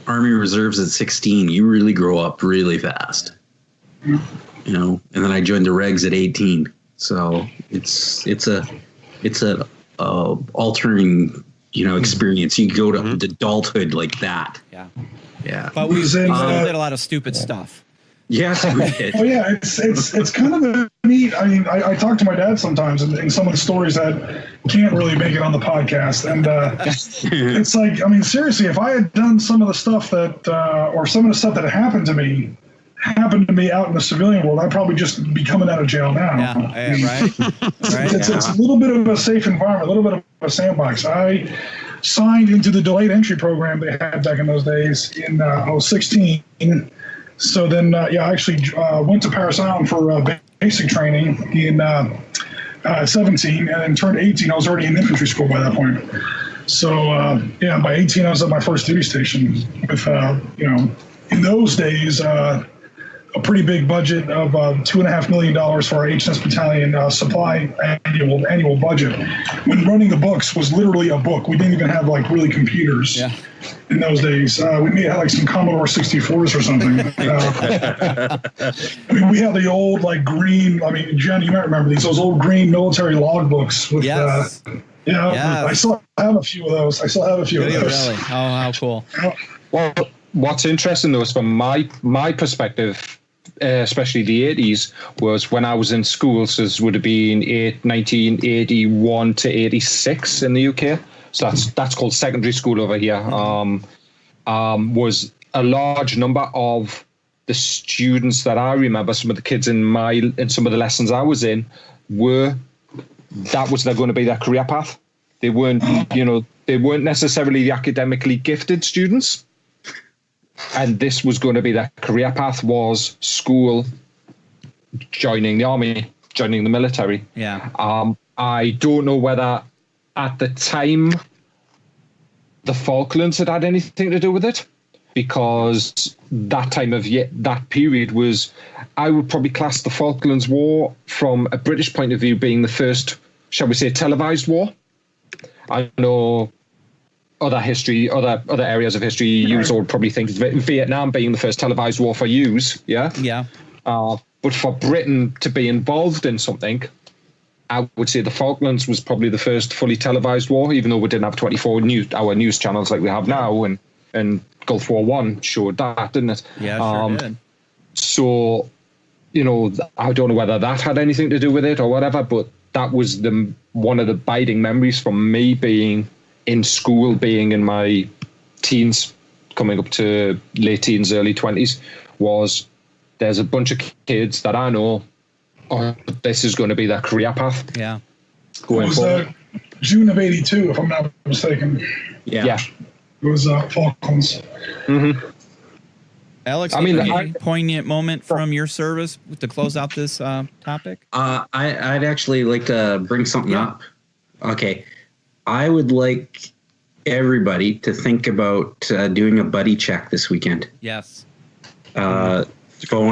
Speaker 3: Army Reserves at 16. You really grow up really fast. You know, and then I joined the Regs at 18. So it's a altering, you know, experience. You go to adulthood like that.
Speaker 2: Yeah.
Speaker 3: Yeah.
Speaker 2: But we did a lot of stupid stuff.
Speaker 3: Yes, we did.
Speaker 5: Oh yeah, it's kind of neat. I mean, I talk to my dad sometimes, and some of the stories that can't really make it on the podcast, and it's like, I mean, seriously, if I had done some of the stuff that, or some of the stuff that happened to me out in the civilian world, I'd probably just be coming out of jail now.
Speaker 2: Yeah, right.
Speaker 5: It's a little bit of a safe environment, a little bit of a sandbox. I signed into the delayed entry program they had back in those days in I was 16. So then, I actually went to Paris Island for basic training in 17, and then turned 18. I was already in infantry school by that point. So, by 18, I was at my first duty station with, in those days, a pretty big budget of $2.5 million for our HS battalion supply annual budget. When running the books was literally a book. We didn't even have like really computers in those days. We may have like some Commodore 64s or something. I mean, we had the old like green. I mean, Jen, you might remember those old green military log books with. I still have a few of those.
Speaker 2: Really? Oh, how cool.
Speaker 6: Well, what's interesting though is from my perspective, especially the 80s, was when I was in school, so this would have been 1981 to 86 in the UK. So that's called secondary school over here. Was a large number of the students that I remember, some of the kids in some of the lessons I was in, that was going to be their career path. They weren't necessarily the academically gifted students. And this was going to be their career path, was school, joining the army, joining the military.
Speaker 2: Yeah.
Speaker 6: I don't know whether at the time the Falklands had anything to do with it, because that time of year, that period was, I would probably class the Falklands War from a British point of view being the first, shall we say, televised war. I know other areas of history, you would probably think of Vietnam being the first televised war for use, yeah? Yeah. But for Britain to be involved in something, I would say the Falklands was probably the first fully televised war, even though we didn't have 24-hour news channels like we have now, and Gulf War I showed that, didn't it?
Speaker 2: Yeah, sure did.
Speaker 6: So, I don't know whether that had anything to do with it or whatever, but that was one of the biding memories from me being in school, being in my teens, coming up to late teens, early 20s, was there's a bunch of kids that I know, this is going to be their career path.
Speaker 2: Yeah.
Speaker 5: Going forward. June of 82, if I'm not mistaken.
Speaker 6: Yeah.
Speaker 5: It was Falklands.
Speaker 6: Mm-hmm.
Speaker 2: Alex, any poignant moment from your service to close out this topic?
Speaker 3: I'd actually like to bring something up. Okay. I would like everybody to think about doing a buddy check this weekend.
Speaker 2: Yes.
Speaker 3: Phone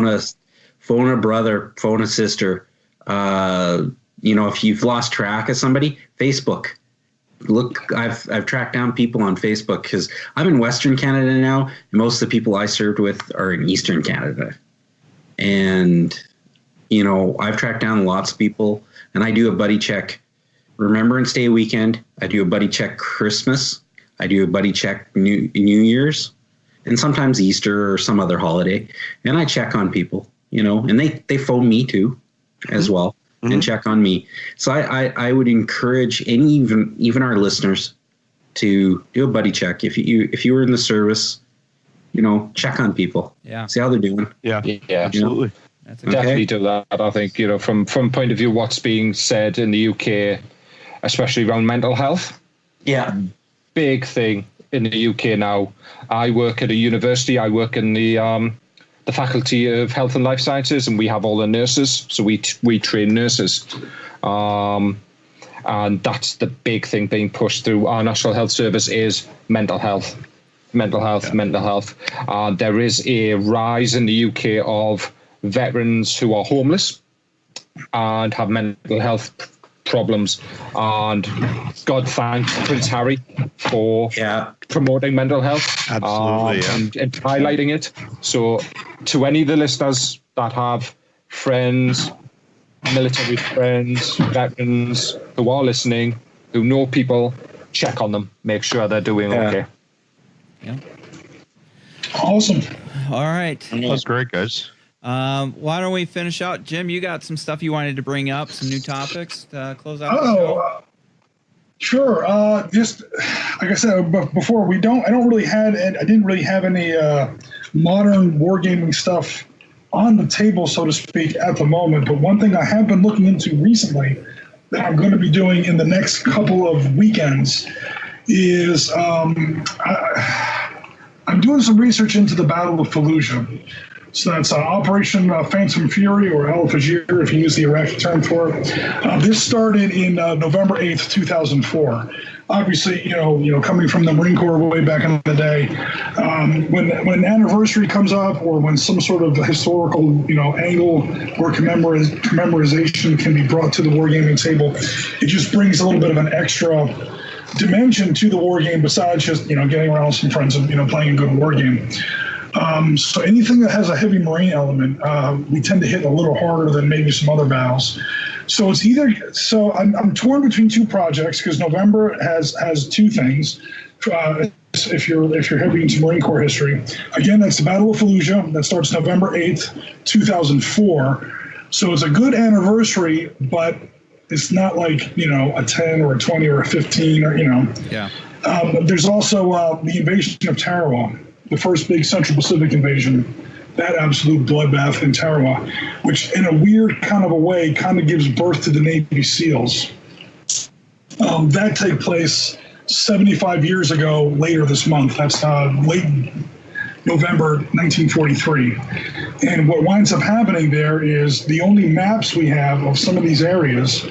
Speaker 3: a brother, phone a sister. If you've lost track of somebody, Facebook. Look, I've tracked down people on Facebook because I'm in Western Canada now, and most of the people I served with are in Eastern Canada. And, I've tracked down lots of people, and I do a buddy check Remembrance Day weekend. I do a buddy check Christmas. I do a buddy check New Year's, and sometimes Easter or some other holiday. And I check on people, and they phone me too as well. And check on me. So I would encourage even our listeners to do a buddy check. If you were in the service, check on people.
Speaker 2: Yeah.
Speaker 3: See how they're doing.
Speaker 6: Yeah, absolutely. Definitely do that. I think, from point of view of what's being said in the UK, especially around mental health.
Speaker 3: Yeah.
Speaker 6: Big thing in the UK now. I work at a university. I work in the Faculty of Health and Life Sciences, and we have all the nurses. So we train nurses. And that's the big thing being pushed through our National Health Service is mental health. Mental health. There is a rise in the UK of veterans who are homeless and have mental health problems. And God thank Prince Harry for promoting mental health.
Speaker 4: Absolutely,
Speaker 6: and highlighting it. So to any of the listeners that have friends, military friends, veterans who are listening, who know people, check on them. Make sure they're doing okay.
Speaker 2: Yeah.
Speaker 5: Awesome.
Speaker 2: All right.
Speaker 4: That's great, guys.
Speaker 2: Why don't we finish out? Jim, you got some stuff you wanted to bring up, some new topics to close out the show?
Speaker 5: Sure. Just like I said before, I didn't really have any modern wargaming stuff on the table, so to speak, at the moment. But one thing I have been looking into recently that I'm going to be doing in the next couple of weekends is I'm doing some research into the Battle of Fallujah. So that's Operation Phantom Fury, or Al Fajr, if you use the Iraqi term for it. This started in November 8th, 2004. Obviously, coming from the Marine Corps way back in the day, when an anniversary comes up, or when some sort of historical, angle or commemorization can be brought to the wargaming table, it just brings a little bit of an extra dimension to the wargame besides just, getting around with some friends and, playing a good wargame. So anything that has a heavy marine element, we tend to hit a little harder than maybe some other battles. So it's I'm torn between two projects because November has two things. If you're heavy into Marine Corps history, again, that's the Battle of Fallujah that starts November 8th, 2004. So it's a good anniversary, but it's not like, a 10 or a 20 or a 15 or,
Speaker 2: Yeah.
Speaker 5: There's also the invasion of Tarawa, the first big Central Pacific invasion, that absolute bloodbath in Tarawa, which in a weird kind of a way kind of gives birth to the Navy SEALs. That took place 75 years ago, later this month. That's late November 1943. And what winds up happening there is the only maps we have of some of these areas,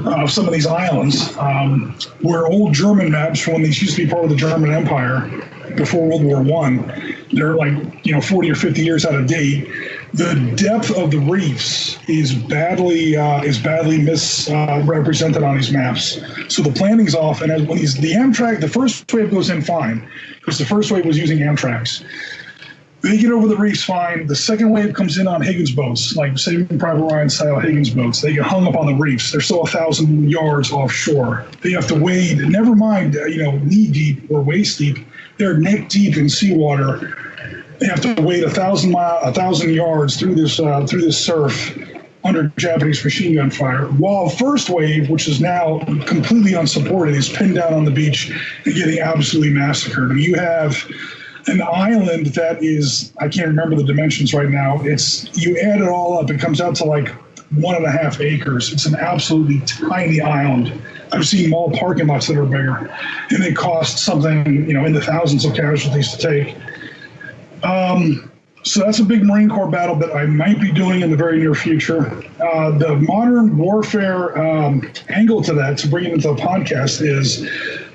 Speaker 5: of some of these islands, were old German maps from when these used to be part of the German Empire before World War I. They're 40 or 50 years out of date. The depth of the reefs is badly misrepresented on these maps. So the planning's off, and when the first wave goes in fine, because the first wave was using Amtraks. They get over the reefs fine. The second wave comes in on Higgins boats, like Saving Private Ryan style Higgins boats. They get hung up on the reefs. They're still 1,000 yards offshore. They have to wade, never mind, knee deep or waist deep. They're neck deep in seawater. They have to wade 1,000 yards through this surf under Japanese machine gun fire. While first wave, which is now completely unsupported, is pinned down on the beach and getting absolutely massacred. You have an island that is, I can't remember the dimensions right now. You add it all up, it comes out to 1.5 acres. It's an absolutely tiny island. I've seen mall parking lots that are bigger, and it costs something, in the thousands of casualties to take. So that's a big Marine Corps battle that I might be doing in the very near future. The modern warfare angle to that, to bring it into the podcast, is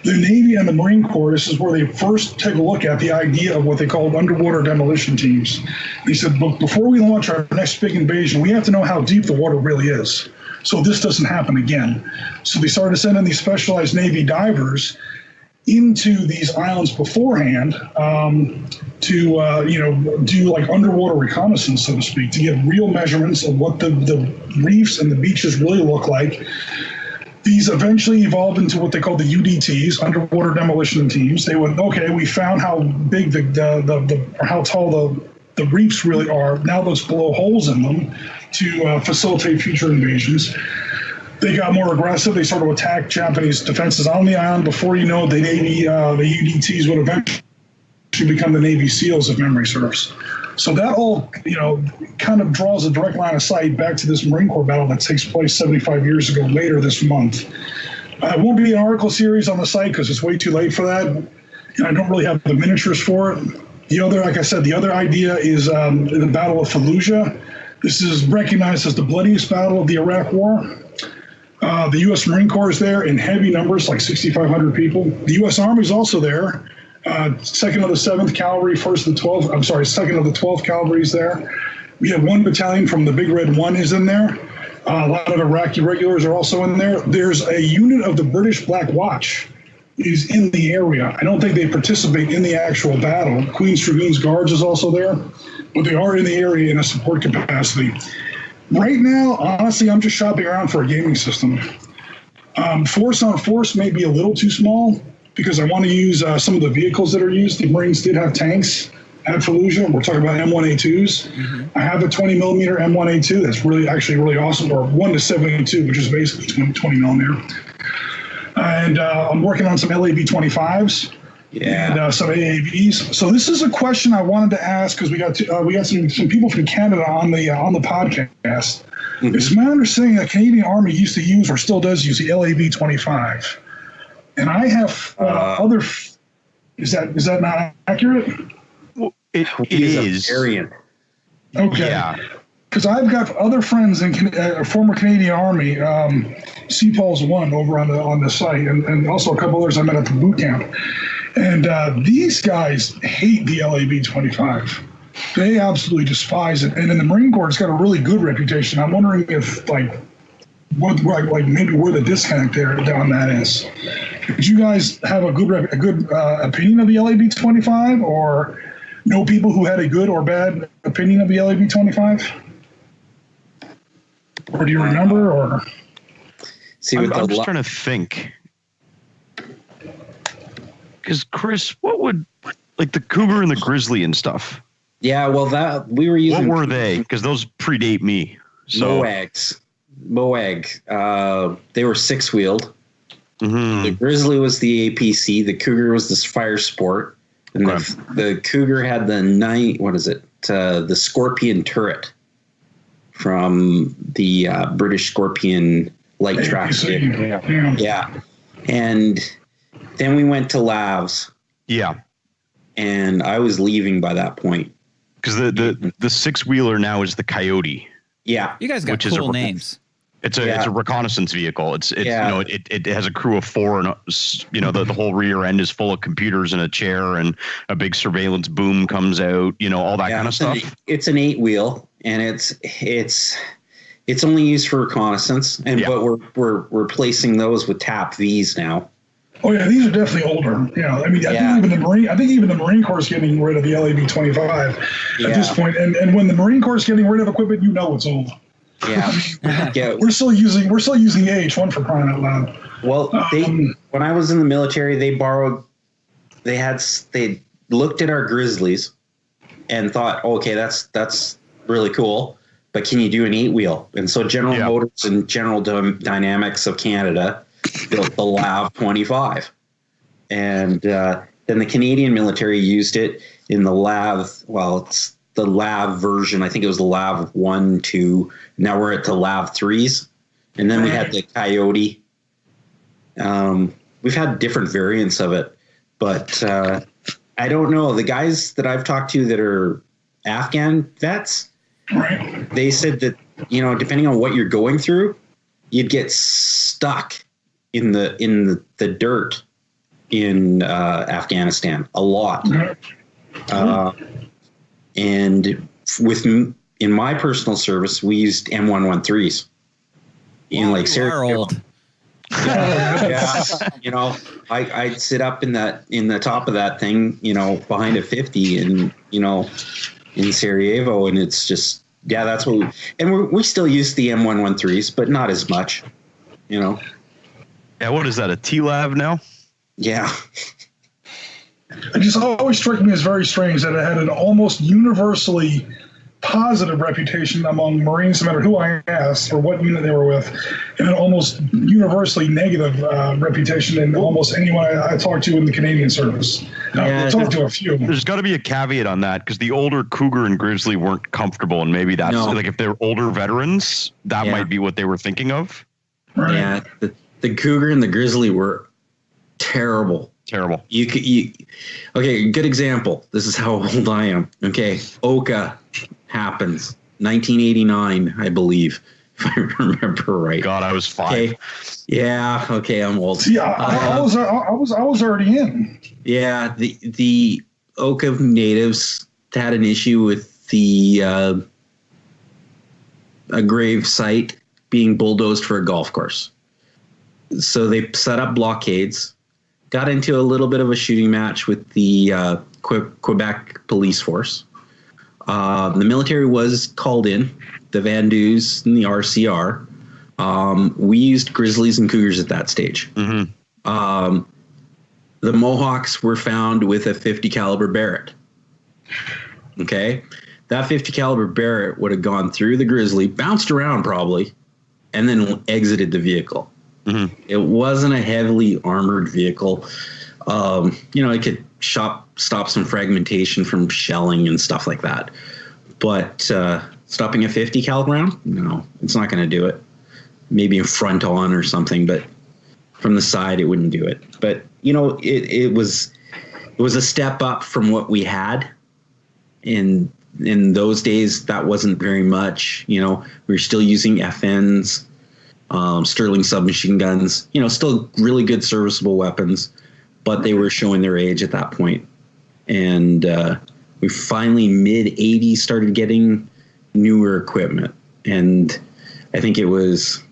Speaker 5: the Navy and the Marine Corps. This is where they first take a look at the idea of what they call underwater demolition teams. They said, before we launch our next big invasion, we have to know how deep the water really is, so this doesn't happen again. So they started sending these specialized Navy divers into these islands beforehand to do like underwater reconnaissance, so to speak, to get real measurements of what the reefs and the beaches really look like. These eventually evolved into what they call the UDTs, underwater demolition teams. They went, okay, we found how big or how tall the reefs really are. Now let's blow holes in them to facilitate future invasions. They got more aggressive. They sort of attacked Japanese defenses on the island. Before you know it, the Navy, the UDTs would eventually become the Navy SEALs, if memory serves. So that all, kind of draws a direct line of sight back to this Marine Corps battle that takes place 75 years ago later this month. It won't be an article series on the site because it's way too late for that. And I don't really have the miniatures for it. The other, like I said, the other idea is the Battle of Fallujah. This is recognized as the bloodiest battle of the Iraq War. The U.S. Marine Corps is there in heavy numbers, like 6,500 people. The U.S. Army is also there. Second of the 7th Cavalry, second of the 12th Cavalry is there. We have one battalion from the Big Red 1 is in there. A lot of Iraqi regulars are also in there. There's a unit of the British Black Watch is in the area. I don't think they participate in the actual battle. Queen's Dragoons Guards is also there, but they are in the area in a support capacity. Right now, honestly, I'm just shopping around for a gaming system. Force on Force may be a little too small because I want to use some of the vehicles that are used. The Marines did have tanks at Fallujah. We're talking about M1A2s. Mm-hmm. I have a 20 millimeter M1A2 that's really awesome, or 1-72, which is basically 20 millimeter. And I'm working on some LAV-25s. Yeah. And some AAVs. So this is a question I wanted to ask because we got some people from Canada on the podcast. Mm-hmm. It's my understanding that the Canadian Army used to use or still does use the LAV-25, and I have other. Is that not accurate?
Speaker 4: Well, it is
Speaker 3: a variant.
Speaker 5: Okay.
Speaker 4: Yeah.
Speaker 5: Because I've got other friends in former Canadian Army, CPOL's 1 over on the site, and also a couple others I met at the boot camp. And these guys hate the LAV-25. They absolutely despise it. And in the Marine Corps, it's got a really good reputation. I'm wondering if, maybe where the disconnect there on that is. Did you guys have a good opinion of the LAV-25, or know people who had a good or bad opinion of the LAV-25? Or do you remember? Or
Speaker 4: I'm just trying to think. Because Chris, what would the Cougar and the Grizzly and stuff?
Speaker 3: Yeah, well, that we were using.
Speaker 4: What were they? Because those predate me. So
Speaker 3: Moag. They were 6-wheeled.
Speaker 4: Mm-hmm.
Speaker 3: The Grizzly was the APC. The Cougar was the Fire Sport, and the Cougar had the Scorpion turret from the British Scorpion light track. Yeah, and then we went to Lavs.
Speaker 4: Yeah.
Speaker 3: And I was leaving by that point.
Speaker 4: Because the 6-wheeler now is the Coyote.
Speaker 3: Yeah.
Speaker 2: You guys got cool names.
Speaker 4: It's a reconnaissance vehicle. It has a crew of 4, and the whole rear end is full of computers and a chair, and a big surveillance boom comes out, all that kind of stuff.
Speaker 3: It's an 8-wheel, and it's only used for reconnaissance, but we're replacing those with TAP Vs now.
Speaker 5: Oh yeah, these are definitely older. I think even the Marine Corps is getting rid of the LAV-25 at this point. And when the Marine Corps is getting rid of equipment, it's old.
Speaker 3: Yeah.
Speaker 5: We're still using the AH-1 for crying out loud.
Speaker 3: Well, when I was in the military, they looked at our Grizzlies and thought, okay, that's really cool, but can you do an 8-wheel? And so General Motors and General Dynamics of Canada built the LAV-25, and then the Canadian military used it in the LAV. Well, it's the LAV version. I think it was the LAV 1, 2. Now we're at the LAV 3s, and then we had the Coyote. We've had different variants of it, but I don't know. The guys that I've talked to that are Afghan vets,
Speaker 5: Right.
Speaker 3: they said that, depending on what you're going through, you'd get stuck in the dirt in Afghanistan a lot. And in my personal service, we used M113s in like Sarajevo. Yeah, I'd sit up in the top of that thing, behind a 50 and, in Sarajevo, and it's just, that's what we still use the M113s, but not as much,
Speaker 4: Yeah, what is that, a T-Lab now?
Speaker 3: Yeah.
Speaker 5: It just always struck me as very strange that it had an almost universally positive reputation among Marines, no matter who I asked or what unit they were with, and an almost universally negative reputation in almost anyone I talked to in the Canadian service. I talked to a few.
Speaker 4: There's got to be a caveat on that, because the older Cougar and Grizzly weren't comfortable, and maybe that's like if they're older veterans, that might be what they were thinking of.
Speaker 5: Right.
Speaker 3: Yeah, the Cougar and the Grizzly were terrible. Okay, good example. This is how old I am. Okay, Oka happens 1989, I believe, if I remember right.
Speaker 4: God, I was 5.
Speaker 3: Okay. Yeah. Okay, I'm old.
Speaker 5: See, I was already in.
Speaker 3: Yeah, the Oka natives had an issue with the a grave site being bulldozed for a golf course. So they set up blockades. Got into a little bit of a shooting match with the Quebec police force. The military was called in, the Vandus and the RCR. We used Grizzlies and Cougars at that stage.
Speaker 4: Mm-hmm.
Speaker 3: The Mohawks were found with a 50 caliber Barrett. Okay, that 50 caliber Barrett would have gone through the Grizzly, bounced around probably, and then exited the vehicle. Mm-hmm. It wasn't a heavily armored vehicle. It could stop some fragmentation from shelling and stuff like that. But stopping a 50 caliber round, no, it's not going to do it. Maybe in front on or something, but from the side, it wouldn't do it. But it was a step up from what we had. In those days, that wasn't very much. We were still using FNs. Sterling submachine guns, still really good serviceable weapons, but they were showing their age at that point. And we finally mid-'80s started getting newer equipment. And I think it was,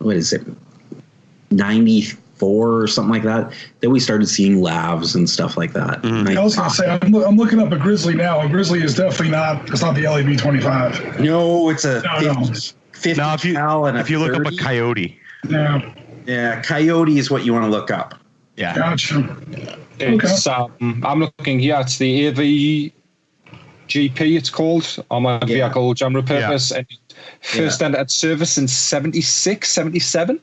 Speaker 3: 94 or something like that we started seeing lavs and stuff like that.
Speaker 5: Mm-hmm. I was going to say, I'm looking up a Grizzly now. A Grizzly is definitely it's not the LAB 25.
Speaker 3: No, it's a 50
Speaker 4: now, if you look
Speaker 3: 30.
Speaker 4: up a Coyote.
Speaker 5: Yeah,
Speaker 3: Coyote is what you want to look up.
Speaker 4: Yeah.
Speaker 5: Gotcha.
Speaker 6: It's, I'm looking here. It's the AV GP, it's called, Armored Vehicle General Purpose. And first entered service in 76, 77.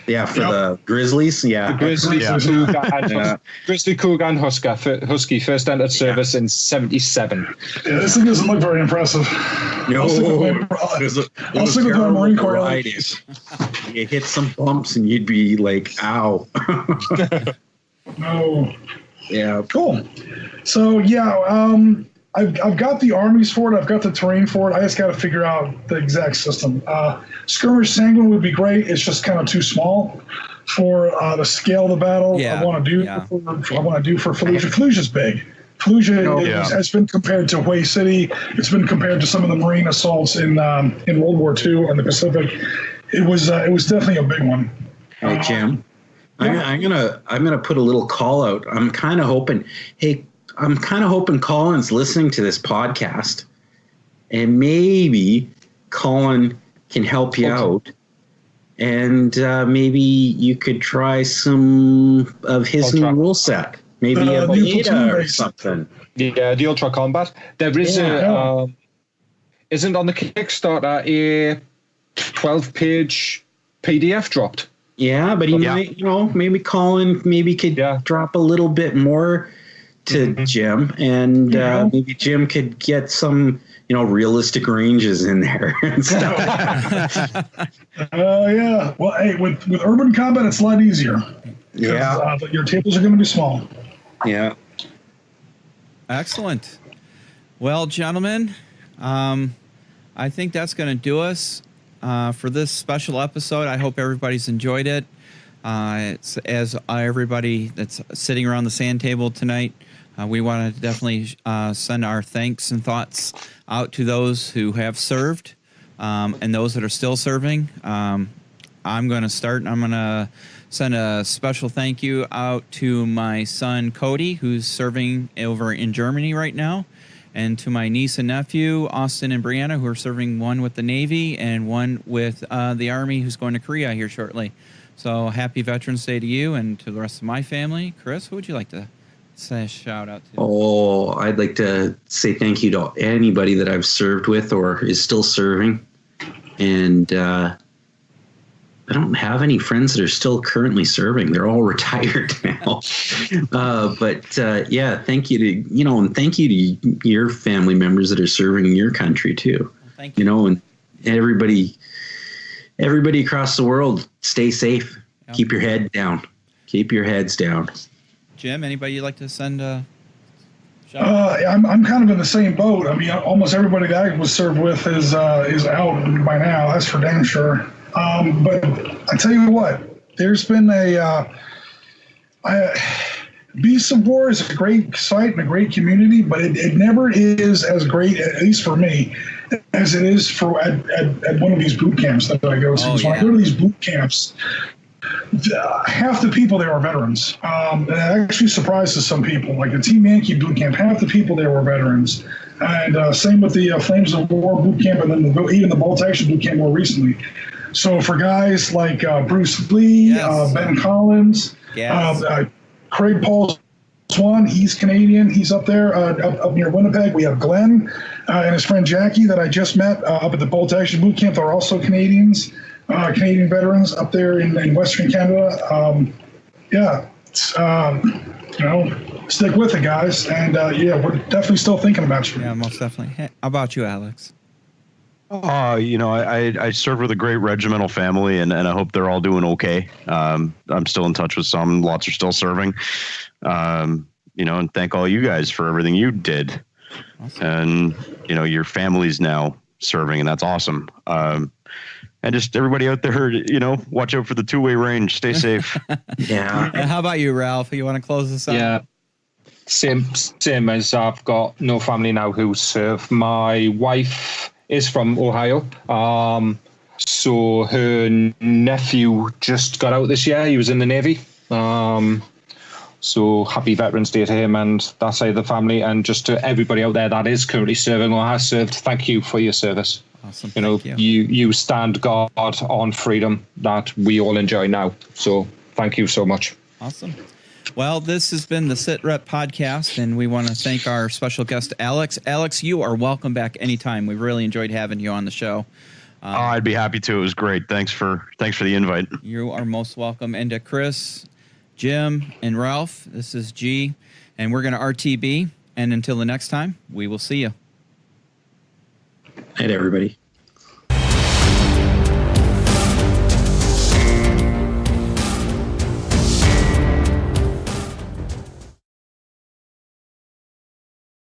Speaker 3: Yeah, for the Grizzlies. Yeah.
Speaker 6: The Grizzly, Cougar, Grizzly, Cougar, and Husky first entered service in 77.
Speaker 5: Yeah, this thing doesn't look very impressive.
Speaker 3: No,
Speaker 5: I'll stick with my Marine Corps LABs.
Speaker 3: You hit some bumps and you'd be like, ow.
Speaker 5: No.
Speaker 3: Yeah.
Speaker 5: Cool. So, I've got the armies for it. I've got the terrain for it. I just got to figure out the exact system. Skirmish Sangin would be great. It's just kind of too small for the scale of the battle. I want to do. I want to do for Fallujah. Fallujah's big. Fallujah has been compared to Hue City. It's been compared to some of the Marine assaults in World War II in the Pacific. It was definitely a big one.
Speaker 3: Hey Jim, I'm gonna put a little call out. I'm kind of hoping Colin's listening to this podcast, and maybe Colin can help you out, and maybe you could try some of his new rule set. Maybe a beta or something.
Speaker 6: Yeah, the Ultra Combat. There is isn't on the Kickstarter a 12-page PDF dropped.
Speaker 3: Yeah, but he might, maybe Colin could drop a little bit more to Jim, and maybe Jim could get some, realistic ranges in there and stuff.
Speaker 5: Yeah. Well, hey, with urban combat, it's a lot easier.
Speaker 3: Yeah.
Speaker 5: Your tables are going to be small.
Speaker 3: Yeah.
Speaker 2: Excellent. Well, gentlemen, I think that's going to do us for this special episode. I hope everybody's enjoyed it. It's, as everybody that's sitting around the sand table tonight, we want to definitely send our thanks and thoughts out to those who have served and those that are still serving. I'm going to start, and I'm going to send a special thank you out to my son, Cody, who's serving over in Germany right now, and to my niece and nephew, Austin and Brianna, who are serving, one with the Navy and one with the Army, who's going to Korea here shortly. So happy Veterans Day to you and to the rest of my family. Chris, who would you like to say a shout out to?
Speaker 3: Oh, I'd like to say thank you to anybody that I've served with or is still serving. And I don't have any friends that are still currently serving. They're all retired now. But yeah, thank you to, and thank you to your family members that are serving in your country too.
Speaker 2: Well, thank you.
Speaker 3: And everybody across the world, stay safe.
Speaker 2: Yep.
Speaker 3: Keep your head down. Keep your heads down.
Speaker 2: Jim, anybody you'd like to send a shout out?
Speaker 5: I'm kind of in the same boat. I mean, almost everybody that I was served with is out by now. That's for damn sure. But I tell you what, there's been Beasts of War is a great site and a great community, but it never is as great, at least for me, as it is for at one of these boot camps that I go to.
Speaker 2: Oh,
Speaker 5: so
Speaker 2: yeah.
Speaker 5: I go to these boot camps. Half the people there are veterans. And it actually surprises some people. Like the Team Yankee boot camp, half the people there were veterans. And same with the Flames of War boot camp, and then even the Bolt Action boot camp more recently. So for guys like Bruce Lee,
Speaker 2: Yes.
Speaker 5: Ben Collins,
Speaker 2: Yes.
Speaker 5: Craig Paul Swan, he's Canadian. He's up there, up near Winnipeg. We have Glenn and his friend Jackie that I just met up at the Bolt Action boot camp. They're also Canadians. Canadian veterans up there in Western Canada. Stick with it, guys. And we're definitely still thinking about you.
Speaker 2: Yeah, most definitely. Hey, how about you, Alex?
Speaker 4: I served with a great regimental family, and I hope they're all doing okay. I'm still in touch with some. Lots are still serving. And thank all you guys for everything you did. Awesome. And, your family's now serving, and that's awesome. And just everybody out there, watch out for the two-way range. Stay safe.
Speaker 3: Yeah.
Speaker 2: And how about you, Ralph? You want to close this out?
Speaker 6: Yeah. Same as I've got no family now who serve. My wife is from Ohio. So her nephew just got out this year. He was in the Navy. So happy Veterans Day to him and that side of the family. And just to everybody out there that is currently serving or has served, thank you for your service.
Speaker 2: Awesome. Thank you.
Speaker 6: You stand guard on freedom that we all enjoy now. So thank you so much.
Speaker 2: Awesome. Well, this has been the Sit Rep podcast, and we want to thank our special guest, Alex. Alex, you are welcome back anytime. We really enjoyed having you on the show.
Speaker 4: I'd be happy to. It was great. Thanks for the invite.
Speaker 2: You are most welcome. And to Chris, Jim, and Ralph, this is G, and we're going to RTB. And until the next time, we will see you.
Speaker 3: Night, everybody.